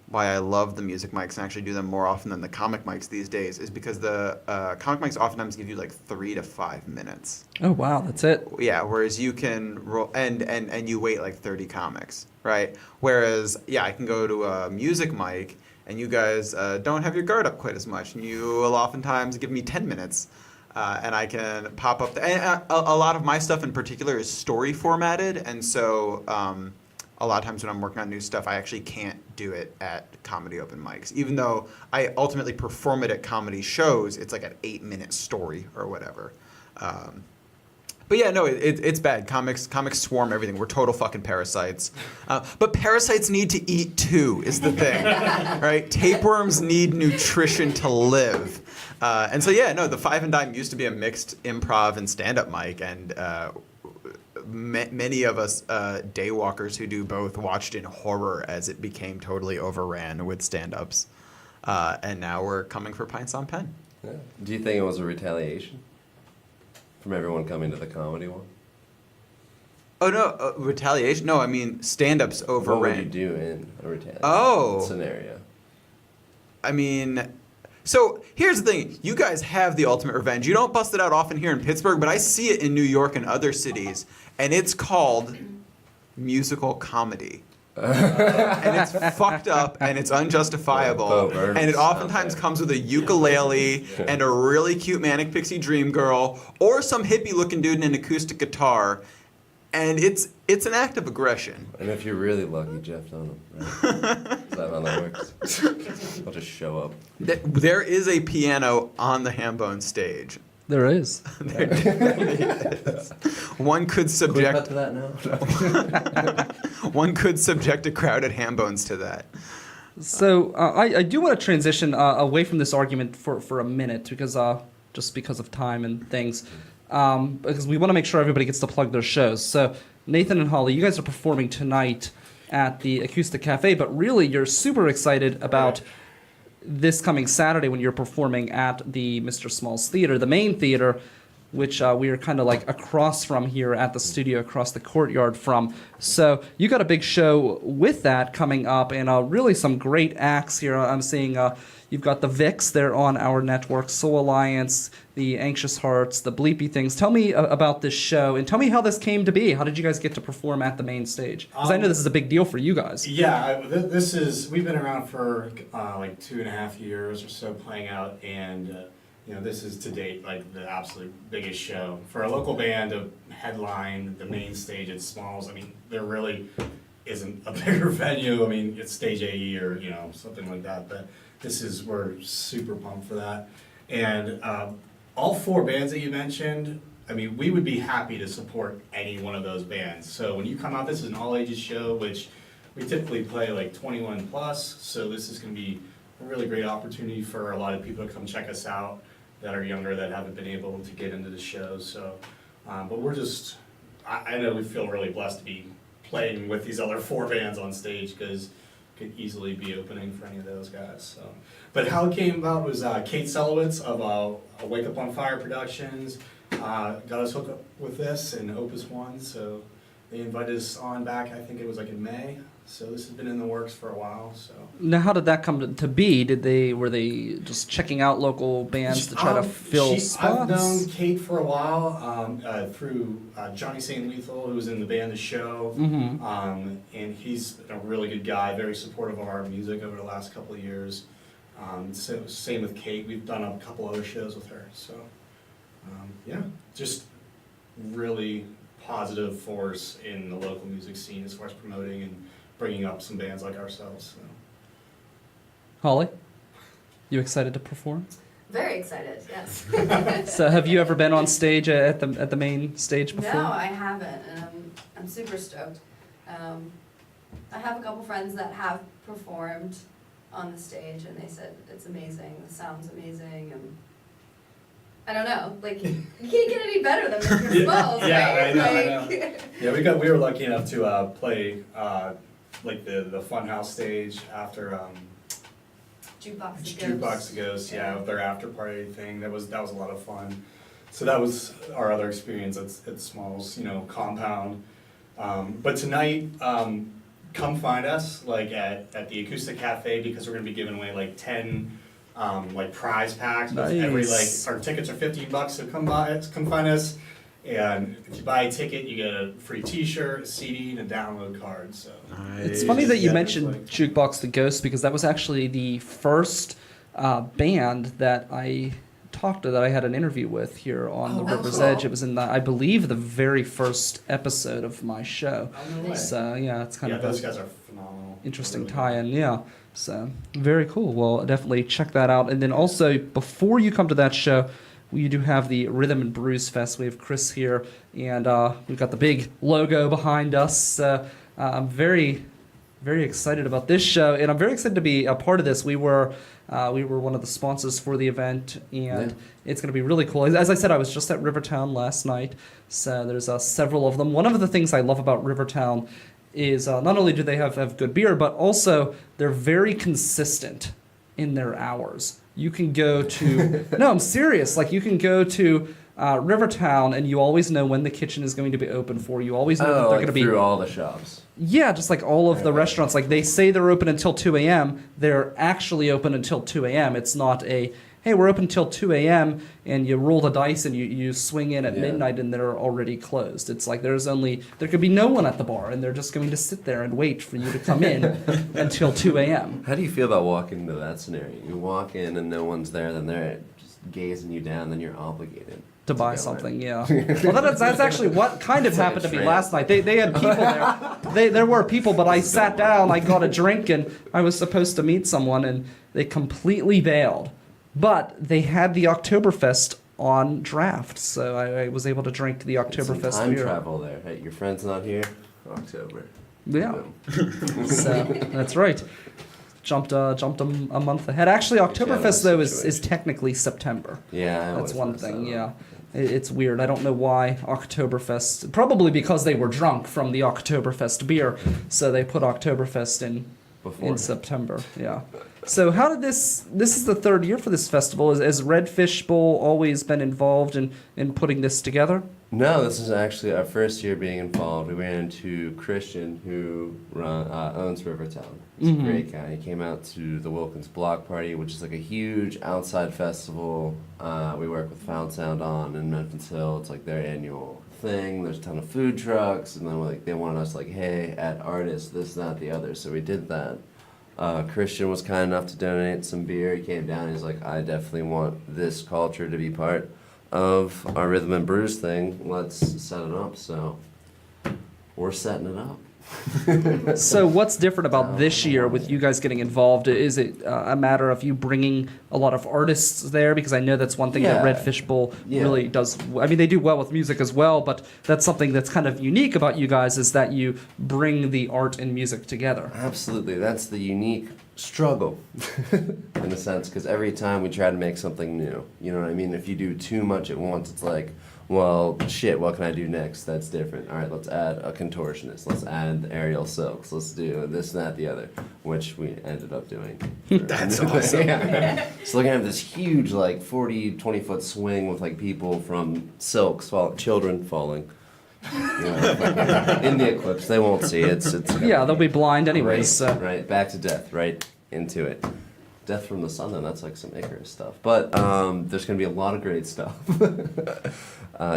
the music mics and actually do them more often than the comic mics these days is because the comic mics oftentimes give you like 3 to 5 minutes. Oh wow, that's it. Yeah, whereas you can roll and you wait like 30 comics, right? Whereas I can go to a music mic and you guys don't have your guard up quite as much, and you will oftentimes give me 10 minutes, and I can pop up. And a lot of my stuff in particular is story formatted, and so a lot of times when I'm working on new stuff, I actually can't do it at comedy open mics. Even though I ultimately perform it at comedy shows, it's like an 8-minute story or whatever. But yeah, no, it's bad. Comics swarm everything. We're total fucking parasites. But parasites need to eat too, is the thing, right? Tapeworms need nutrition to live. And so the Five and Dime used to be a mixed improv and stand-up mic, and many of us daywalkers who do both watched in horror as it became totally overran with stand-ups. And now we're coming for Pints on Pen. Yeah. Do you think it was a retaliation from everyone coming to the comedy one? Oh no, retaliation? No, I mean stand-ups overran. What would you do in a retaliation scenario? I mean, so here's the thing. You guys have the ultimate revenge. You don't bust it out often here in Pittsburgh, but I see it in New York and other cities, and it's called musical comedy. And it's fucked up and it's unjustifiable, and it oftentimes comes with a ukulele and a really cute Manic Pixie Dream Girl or some hippie looking dude in an acoustic guitar, and it's an act of aggression. And if you're really lucky, Jeff Dunham, right? Is that how that works? I'll just show up. There is a piano on the Hambone stage. There is. There definitely is. One could Can we cut subject to that now? one could subject a crowd at Hambones to that. So I do want to transition away from this argument for a minute because just because of time and things, because we want to make sure everybody gets to plug their shows. So Nathan and Holly, you guys are performing tonight at the Acoustic Cafe, but really you're super excited about this coming Saturday when you're performing at the Mr. Smalls Theater, the main theater, which we are kind of like across from here at the studio, across the courtyard from. So you got a big show with that coming up, and really some great acts here. I'm seeing you've got the Vix there on our network, Soul Alliance, the Anxious Hearts, the Bleepy Things. Tell me about this show, and tell me how this came to be. How did you guys get to perform at the main stage? Because I know this is a big deal for you guys. Yeah, this is, we've been around for like 2.5 years or so playing out, and this is to date like the absolute biggest show. For a local band to headline the main stage at Smalls, I mean, there really isn't a bigger venue. I mean, it's Stage AE or, something like that, but we're super pumped for that. And all 4 bands that you mentioned, I mean, we would be happy to support any one of those bands. So when you come out, this is an all ages show, which we typically play like 21 plus. So this is going to be a really great opportunity for a lot of people to come check us out that are younger that haven't been able to get into the show. So, but we're just, I know we feel really blessed to be playing with these other 4 bands on stage because could easily be opening for any of those guys. So, but how it came about was Kate Selowitz of Wake Up on Fire Productions got us hooked up with this and Opus One. So they invited us on back. I think it was like in May. So this has been in the works for a while. So Now, how did that come to be? Were they just checking out local bands to try to fill spots? I've known Kate for a while through Johnny St. Lethal, who was in the band The Show, and he's been a really good guy, very supportive of our music over the last couple of years. So same with Kate. We've done a couple other shows with her. So yeah, just really positive force in the local music scene as far as promoting and bringing up some bands like ourselves. So. Holly, you excited to perform? Very excited, yes. So, have you ever been on stage at the main stage before? No, I haven't, and I'm super stoked. I have a couple friends that have performed on the stage, and they said it's amazing. The sound's amazing, and I don't know, like you can't get any better than Mr. Smalls, right? I know. Yeah, we were lucky enough to play like the Funhouse stage after Jukebox the Ghost, with their after party thing. That was a lot of fun. So that was our other experience at Smalls, compound. But tonight, come find us like at the Acoustic Cafe because we're gonna be giving away like 10 like prize packs. Nice. Every our tickets are $15, so come find us. And if you buy a ticket, you get a free T-shirt, a CD, and a download card. So It's funny that you mentioned Jukebox the Ghost because that was actually the first band that I had an interview with here on the River's Edge. It was in I believe the very first episode of my show. Oh, no way. So yeah, it's kind of those guys are phenomenal. interesting Really tie-in. Yeah. So very cool. Well, definitely check that out. And then also before you come to that show, we do have the Rhythm and Brews Fest. We have Chris here, and we've got the big logo behind us. I'm very, very excited about this show, and I'm very excited to be a part of this. We were one of the sponsors for the event, and it's going to be really cool. As I said, I was just at Rivertown last night, so there's several of them. One of the things I love about Rivertown is not only do they have good beer, but also they're very consistent in their hours. You can go to no, I'm serious. Like you can go to Rivertown, and you always know when the kitchen is going to be open for. You always know that they're going to be through all the shops. Yeah, just like all of the restaurants. Like they say they're open until 2 a.m. They're actually open until 2 a.m. It's not a hey, we're open till 2 a.m. and you roll the dice and you swing in at midnight and they're already closed. It's like there could be no one at the bar and they're just going to sit there and wait for you to come in until 2 a.m. How do you feel about walking into that scenario? You walk in and no one's there, then they're just gazing you down, then you're obligated to buy something, yeah. Well, that's actually what kind of happened to me last night. They had people there. There were people, but I sat down, I got a drink, and I was supposed to meet someone, and they completely bailed. But they had the Oktoberfest on draft, so I was able to drink the Oktoberfest some time beer. travel there. Hey, your friend's not here. October. Yeah. So that's right. Jumped a month ahead. Actually, Oktoberfest though is technically September. Yeah, that's one thing. Yeah, it's weird. I don't know why Oktoberfest. Probably because they were drunk from the Oktoberfest beer, so they put Oktoberfest in September. Yeah. So how did this is the third year for this festival. Has Red Fishbowl always been involved in putting this together? No, this is actually our first year being involved. We ran into Christian, who owns Rivertown. He's a great guy. He came out to the Wilkins Block Party, which is like a huge outside festival. We work with Found Sound on in Memphis Hill. It's like their annual thing. There's a ton of food trucks, and then they wanted us like, hey, add artists, this, that, the other. So we did that. Christian was kind enough to donate some beer. He came down. He's like, I definitely want this culture to be part of our Rhythm and Brews thing. Let's set it up. So we're setting it up. So what's different about this year with you guys getting involved? Is it a matter of you bringing a lot of artists there? Because I know that's one thing that Red Fishbowl really does. I mean, they do well with music as well, but that's something that's kind of unique about you guys is that you bring the art and music together. Absolutely. That's the unique struggle in a sense, because every time we try to make something new, you know what I mean? If you do too much at once, it's like, well, shit, what can I do next? That's different. All right, let's add a contortionist. Let's add aerial silks. Let's do this, that, the other, which we ended up doing. That's awesome. So looking at this huge, like, 40, 20-foot swing with, like, people from silks, children falling. You know, in the eclipse. They won't see it. It's Yeah, they'll be blind anyways. Right, back to death, right into it. Death from the Sun, then, that's like some Icarus stuff. But there's going to be a lot of great stuff.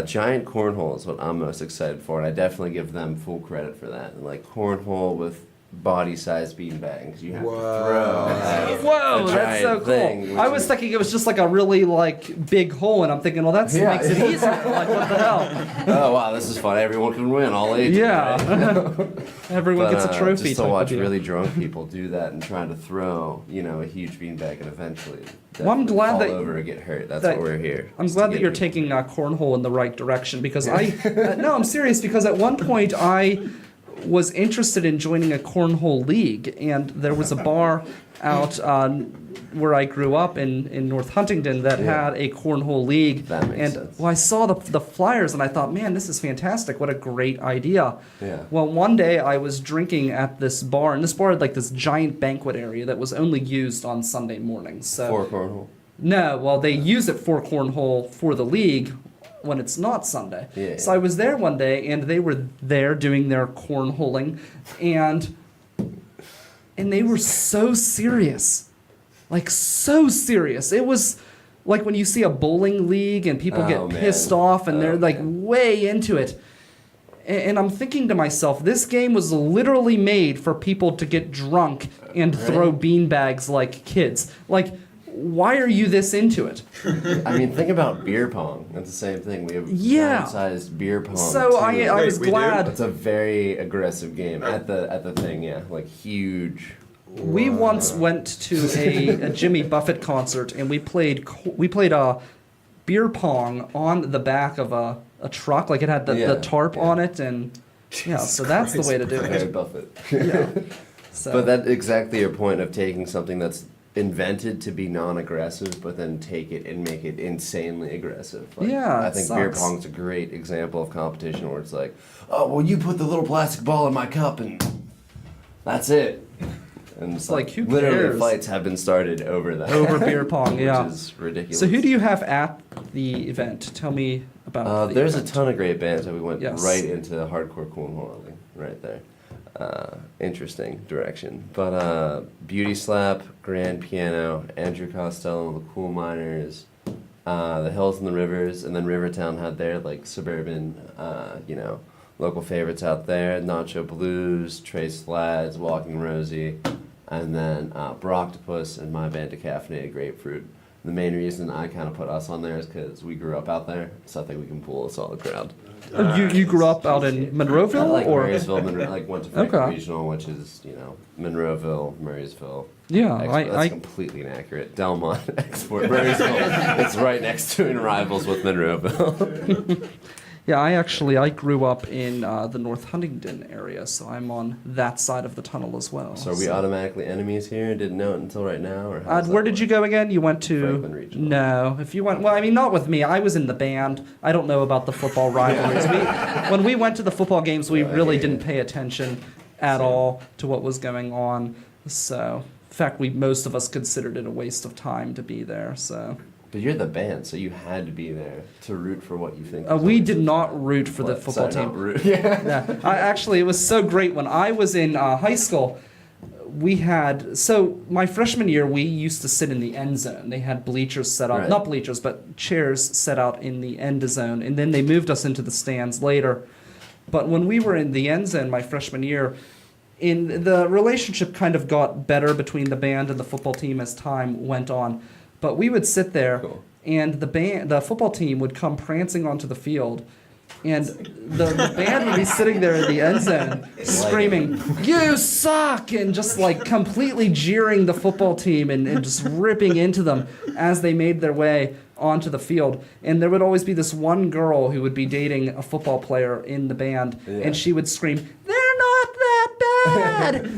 Giant cornhole is what I'm most excited for, and I definitely give them full credit for that. And like cornhole with body-sized beanbags, you have to throw. Whoa, that's so cool. I was thinking it was just like a really like big hole, and I'm thinking, well, that makes it easier. Like, what the hell? Oh wow, this is fun. Everyone can win, all ages. Yeah. Right? Everyone gets a trophy. Just to watch really drunk people do that and trying to throw, a huge beanbag and eventually Well, I'm glad fall that over or get hurt. That's what we're here. I'm glad that you're taking cornhole in the right direction because no, I'm serious because at one point I was interested in joining a cornhole league, and there was a bar out where I grew up in North Huntingdon that had a cornhole league. That makes sense. Well, I saw the flyers and I thought, man, this is fantastic. What a great idea. Yeah. Well, one day I was drinking at this bar, and this bar had like this giant banquet area that was only used on Sunday mornings. So For cornhole. no, well, they use it for cornhole for the league when it's not Sunday. Yeah. So I was there one day, and they were there doing their cornholing, and they were so serious. Like, so serious. It was like when you see a bowling league and people get pissed off, and they're, like, way into it. And I'm thinking to myself, this game was literally made for people to get drunk and throw beanbags like kids. Like, why are you this into it? I mean, think about beer pong. That's the same thing. We have sized beer pong. So too. I was glad. It's a very aggressive game at the thing. Yeah, like huge. We once went to a Jimmy Buffett concert, and we played a beer pong on the back of a truck. Like it had the tarp on it, and so that's the way to do Very it. Buffett. Yeah. So. But that's exactly your point of taking something that's invented to be non-aggressive, but then take it and make it insanely aggressive. Like, Yeah, I it think beer sucks. pong's a great example of competition where it's like, oh, well, you put the little plastic ball in my cup and that's it. And it's like, who literally cares? fights have been started over that. Over beer pong, yeah. Which is ridiculous. So who do you have at the event? Tell me about the There's event. a ton of great bands that we went Yes. right into hardcore cornholing right there. Interesting direction. But Beauty Slap, Grand Piano, Andrew Costello, the Cool Miners, the Hills and the Rivers, and then Rivertown had their like suburban, local favorites out there. Nacho Blues, Trace Lads, Walking Rosie, and then Broctopus and my band Decaffeinated Grapefruit. The main reason I kind of put us on there is because we grew up out there, so I think we can pull a solid crowd. You grew up out in Monroeville, Like or Marysville, went to Franklin Okay. Regional, which is, Monroeville, Murraysville. Yeah, That's completely inaccurate. Delmont, Export, Murraysville. It's right next to in rivals with Monroeville. Yeah, I grew up in the North Huntingdon area, so I'm on that side of the tunnel as well. So are we automatically enemies here? Didn't know it until right now? Or Where did you go again? You went to Franklin Regional. No. If you went, well, I mean, not with me. I was in the band. I don't know about the football rivalries. When we went to the football games, we really didn't pay attention at all to what was going on. So In fact, most of us considered it a waste of time to be there. So But you're the band, so you had to be there to root for what you think. we did not root for the football team. Yeah, actually, it was so great when I was in high school. My freshman year, we used to sit in the end zone. They had bleachers set up, Right. not bleachers, but chairs set out in the end zone. And then they moved us into the stands later. But when we were in the end zone my freshman year, the relationship kind of got better between the band and the football team as time went on. But we would sit there, Cool. and the football team would come prancing onto the field, and the band would be sitting there in the end zone screaming, "You suck!" and just like completely jeering the football team and just ripping into them as they made their way onto the field. And there would always be this one girl who would be dating a football player in the band, Yeah. and she would scream, "They're not that bad!"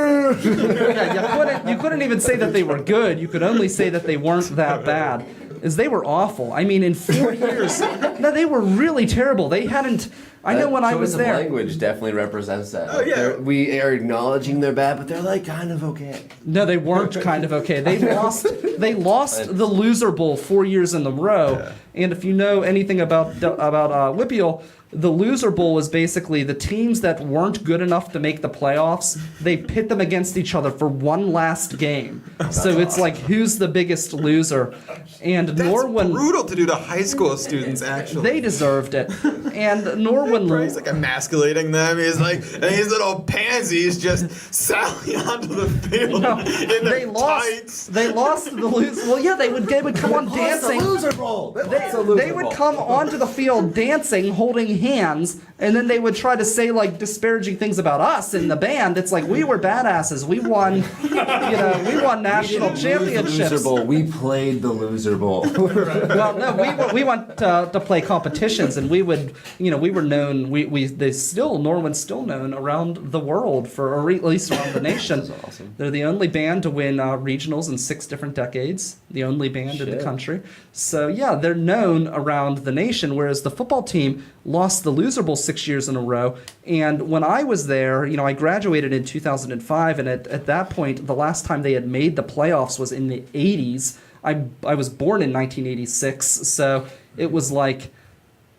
Yeah, you couldn't even say that they were good. You could only say that they weren't that bad. Is they were awful. I mean, in 4 years, no, they were really terrible. They hadn't. I know when I was there. Language definitely represents that. Oh, yeah. We are acknowledging they're bad, but they're like kind of okay. No, they weren't kind of okay. They lost. They lost the Loser Bowl 4 years in a row. Yeah. And if you know anything about Whippeal, the Loser Bowl was basically the teams that weren't good enough to make the playoffs. They pit them against each other for one last game. So it's like who's the biggest loser. And That's Norwin, brutal to do to high school students, actually. they deserved it. And Norwin. He's like emasculating them. He's like, and these little pansies just sally onto the field No, in their tights. They lost the lose. Well, yeah, they would come on dancing. Loser Bowl. They would come onto the field dancing, holding hands, and then they would try to say like disparaging things about us in the band. It's like we were badasses. We won, we won national championships. Loser Bowl. We played the Loser Bowl. Well, no, we went to play competitions, and we would, we were known. Norwin's still known around the world or at least around the nation. That's awesome. They're the only band to win regionals in 6 different decades. The only band in the Shit. country. So yeah, they're known around the nation. Whereas the football team lost the Loser Bowl 6 years in a row. And when I was there, I graduated in 2005, and at that point, the last time they had made the playoffs was in the 80s. I was born in 1986, so it was like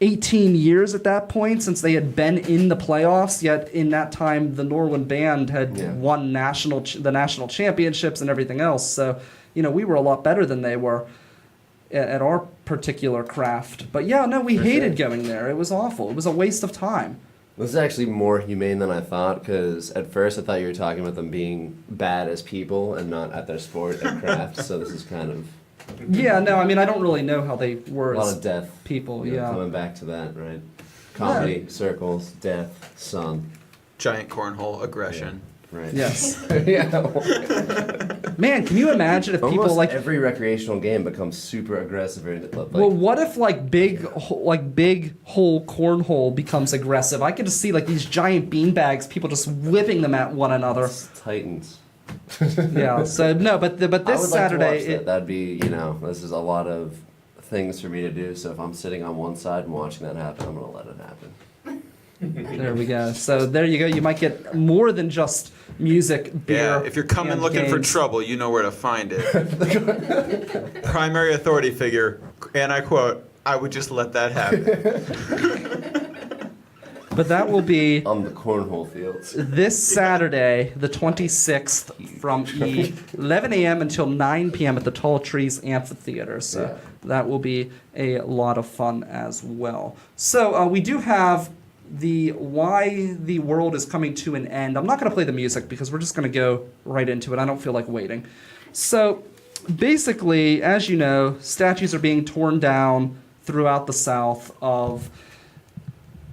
18 years at that point since they had been in the playoffs. Yet in that time, the Norwin band had won the national championships and everything else. So we were a lot better than they were at our particular craft. But yeah, no, we hated going there. It was awful. It was a waste of time. This is actually more humane than I thought, because at first I thought you were talking about them being bad as people and not at their sport and craft. So this is kind of Yeah, no, I mean, I don't really know how they were a lot as of death. people. You know, Yeah. coming back to that, right? Comedy, circles, death, sun. Giant cornhole aggression. Right. Yes. Yeah. Man, can you imagine if people Almost like? every recreational game becomes super aggressive. Well, what if big hole cornhole becomes aggressive? I could just see like these giant beanbags, people just whipping them at one another. Titans. Yeah. So no, but I this would Saturday, like to watch that. That'd be, this is a lot of things for me to do. So if I'm sitting on one side and watching that happen, I'm gonna let it happen. there we go. So there you go. You might get more than just music, beer. Yeah, if you're coming and looking for games. trouble, you know where to find it. Primary authority figure, and I quote, I would just let that happen. But that will be On the cornhole fields. this Saturday, the 26th, from 11 a.m. until 9 p.m. at the Tall Trees Amphitheater. So Yeah. that will be a lot of fun as well. So we do have the Why the World is Coming to an End. I'm not going to play the music because we're just going to go right into it. I don't feel like waiting. So basically, as you know, statues are being torn down throughout the South of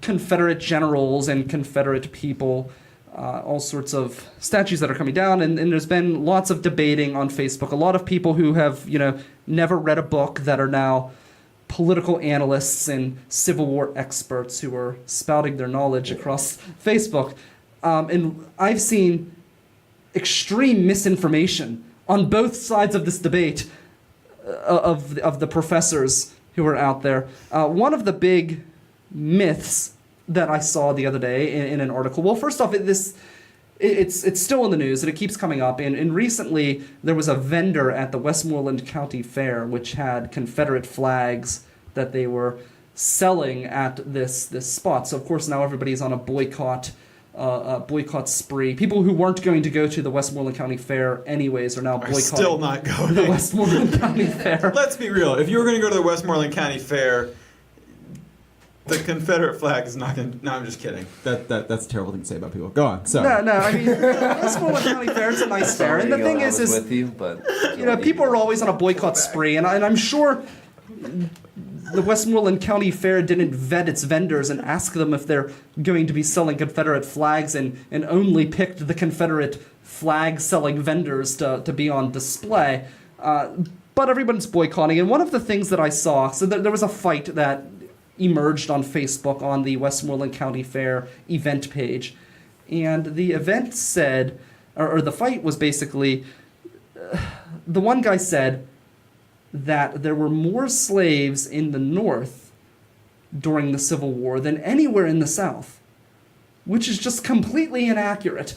Confederate generals and Confederate people, all sorts of statues that are coming down, and there's been lots of debating on Facebook. A lot of people who have, never read a book that are now political analysts and Civil War experts who are spouting their knowledge across Facebook. And I've seen extreme misinformation on both sides of this debate of the professors who are out there. One of the big myths that I saw the other day in an article. Well, first off, it's still in the news and it keeps coming up. And recently there was a vendor at the Westmoreland County Fair which had Confederate flags that they were selling at this spot. So of course now everybody's on a boycott spree. People who weren't going to go to the Westmoreland County Fair anyways are now boycotting still not going. the Westmoreland County Fair. Let's be real. If you were going to go to the Westmoreland County Fair, the Confederate flag is not going to... No, I'm just kidding. That's a terrible thing to say about people. Go on. Sorry. No, I mean, Westmoreland County Fair is a nice fair. And the thing is with you, but people are always on a boycott spree. And I'm sure the Westmoreland County Fair didn't vet its vendors and ask them if they're going to be selling Confederate flags and only picked the Confederate flag-selling vendors to be on display. But everyone's boycotting. And one of the things that I saw, so there was a fight that emerged on Facebook on the Westmoreland County Fair event page. And the event said, or the fight was basically, the one guy said that there were more slaves in the North during the Civil War than anywhere in the South, which is just completely inaccurate.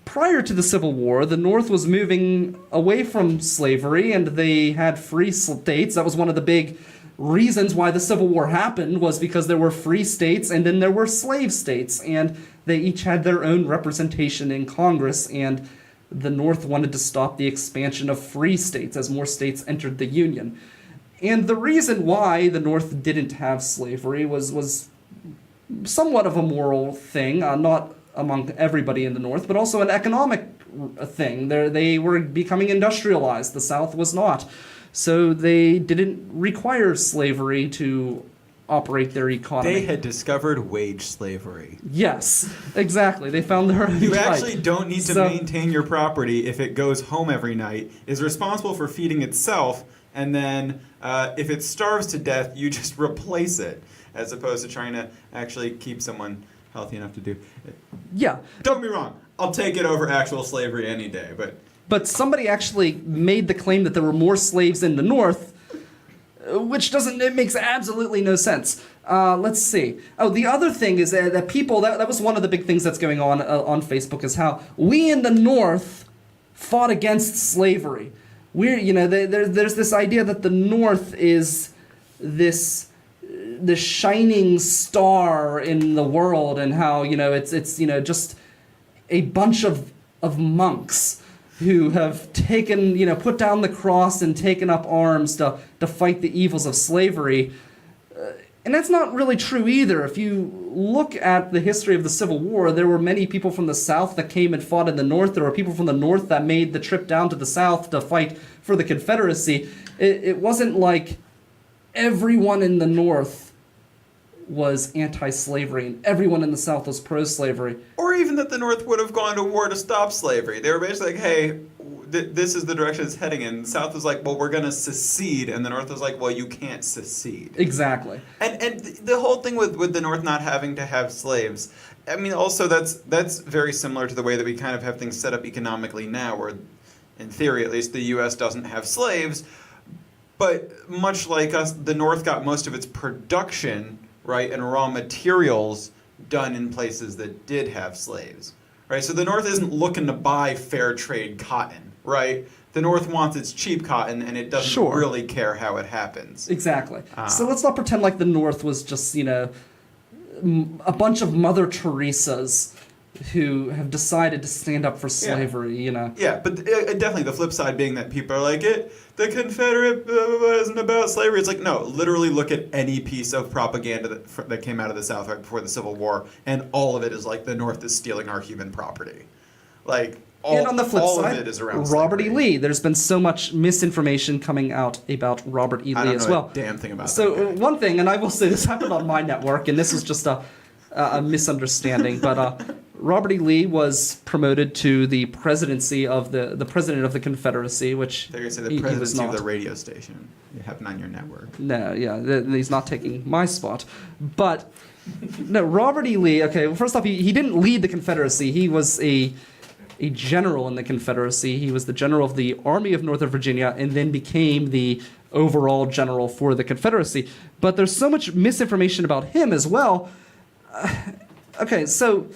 Prior to the Civil War, the North was moving away from slavery and they had free states. That was one of the big reasons why the Civil War happened, was because there were free states and then there were slave states, and they each had their own representation in Congress, and the North wanted to stop the expansion of free states as more states entered the Union. And the reason why the North didn't have slavery was somewhat of a moral thing, not among everybody in the North, but also an economic thing. They were becoming industrialized. The South was not. So they didn't require slavery to operate their economy. They had discovered wage slavery. Yes, exactly. They found their own You right. actually don't need to maintain your property if it goes home every night, is responsible for feeding itself, and then if it starves to death, you just replace it, as opposed to trying to actually keep someone healthy enough to do it. Yeah. Don't get me wrong. I'll take it over actual slavery any day, But somebody actually made the claim that there were more slaves in the North, which it makes absolutely no sense. Let's see. Oh, the other thing is that people, that was one of the big things that's going on Facebook, is how we in the North fought against slavery. There's this idea that the North is the shining star in the world, and how, it's just a bunch of monks who have taken, put down the cross and taken up arms to fight the evils of slavery. And that's not really true either. If you look at the history of the Civil War, there were many people from the South that came and fought in the North. There were people from the North that made the trip down to the South to fight for the Confederacy. It wasn't like everyone in the North was anti-slavery and everyone in the South was pro-slavery. Or even that the North would have gone to war to stop slavery. They were basically like, hey, this is the direction it's heading in. The South was like, well, we're going to secede. And the North was like, well, you can't secede. Exactly. And the whole thing with the North not having to have slaves, I mean, also that's very similar to the way that we kind of have things set up economically now, where, in theory at least, the U.S. doesn't have slaves. But much like us, the North got most of its production, right, and raw materials done in places that did have slaves, right? So the North isn't looking to buy fair trade cotton, right? The North wants its cheap cotton, and it doesn't really care how it happens. Exactly. So let's not pretend like the North was just, a bunch of Mother Teresas who have decided to stand up for slavery, Yeah, but definitely the flip side being that people are like, the Confederate isn't about slavery. It's like, no, literally look at any piece of propaganda that came out of the South right before the Civil War, and all of it is like the North is stealing our human property. Like, and on the flip side, of it is around Robert E. slavery. Lee. There's been so much misinformation coming out about Robert E. Lee as well. A damn thing about that. So one thing, and I will say this happened on my network, and this was just a misunderstanding, but Robert E. Lee was promoted to the presidency of the president of the Confederacy, which They're going to say the he was presidency of not. the radio station. You have it on your network. No, he's not taking my spot. But, no, Robert E. Lee, okay, well, first off, he didn't lead the Confederacy. He was a general in the Confederacy. He was the general of the Army of Northern Virginia and then became the overall general for the Confederacy. But there's so much misinformation about him as well. Okay, so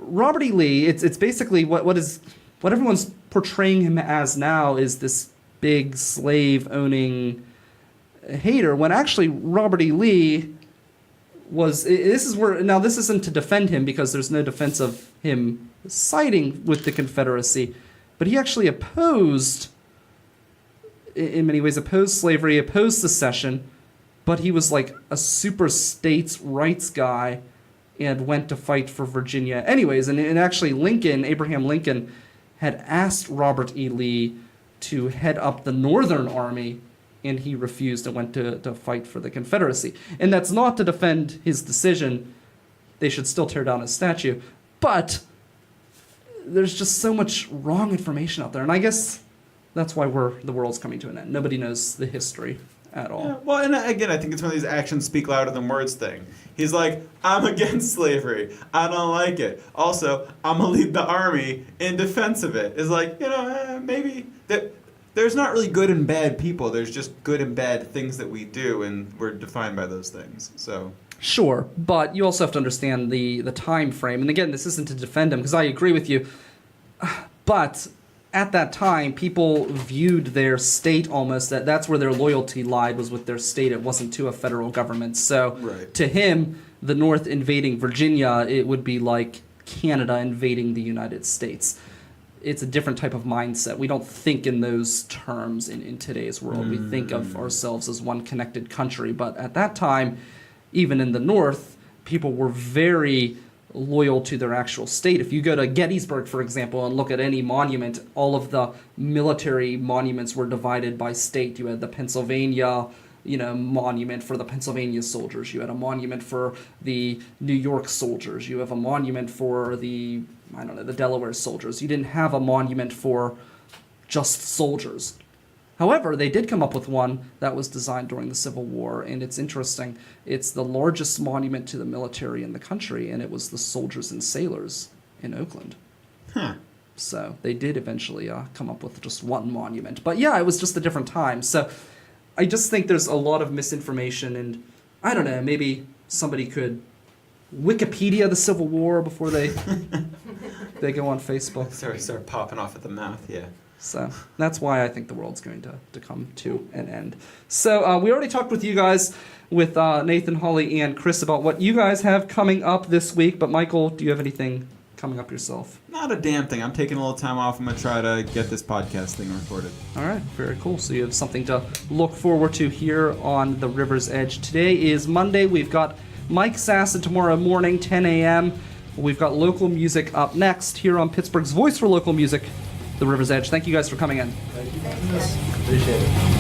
Robert E. Lee, it's basically what everyone's portraying him as now is this big slave-owning hater, when actually Robert E. Lee was, this is where, now this isn't to defend him because there's no defense of him siding with the Confederacy, but he actually opposed, in many ways, opposed slavery, opposed secession, but he was like a super states' rights guy and went to fight for Virginia anyways. And actually Abraham Lincoln, had asked Robert E. Lee to head up the Northern Army, and he refused and went to fight for the Confederacy. And that's not to defend his decision. They should still tear down his statue. But there's just so much wrong information out there. And I guess that's why the world's coming to an end. Nobody knows the history at all. Yeah, well, and again, I think it's one of these actions speak louder than words thing. He's like, I'm against slavery. I don't like it. Also, I'm going to lead the army in defense of it. It's like, maybe there's not really good and bad people. There's just good and bad things that we do, and we're defined by those things. So Sure, but you also have to understand the time frame. And again, this isn't to defend him, because I agree with you. But at that time, people viewed their state almost, that's where their loyalty lied, was with their state. It wasn't to a federal government. So Right. To him, the North invading Virginia, it would be like Canada invading the United States. It's a different type of mindset. We don't think in those terms in today's world. We think of ourselves as one connected country. But at that time, even in the North, people were very loyal to their actual state. If you go to Gettysburg, for example, and look at any monument, all of the military monuments were divided by state. You had the Pennsylvania, monument for the Pennsylvania soldiers. You had a monument for the New York soldiers. You have a monument for the Delaware soldiers. You didn't have a monument for just soldiers. However, they did come up with one that was designed during the Civil War, and it's interesting. It's the largest monument to the military in the country, and it was the Soldiers and Sailors in Oakland. Huh. So they did eventually come up with just one monument. But yeah, it was just a different time. So I just think there's a lot of misinformation, and I don't know, maybe somebody could Wikipedia the Civil War before they they go on Facebook. Start popping off at the mouth, yeah. So that's why I think the world's going to come to an end. So we already talked with you guys, with Nathan, Holly, and Chris, about what you guys have coming up this week. But Michael, do you have anything coming up yourself? Not a damn thing. I'm taking a little time off. I'm going to try to get this podcast thing recorded. All right, very cool. So you have something to look forward to here on The River's Edge. Today is Monday. We've got Mike Sasson tomorrow morning, 10 a.m. We've got local music up next here on Pittsburgh's Voice for Local Music, The River's Edge. Thank you guys for coming in. Thank you for having us. Appreciate it.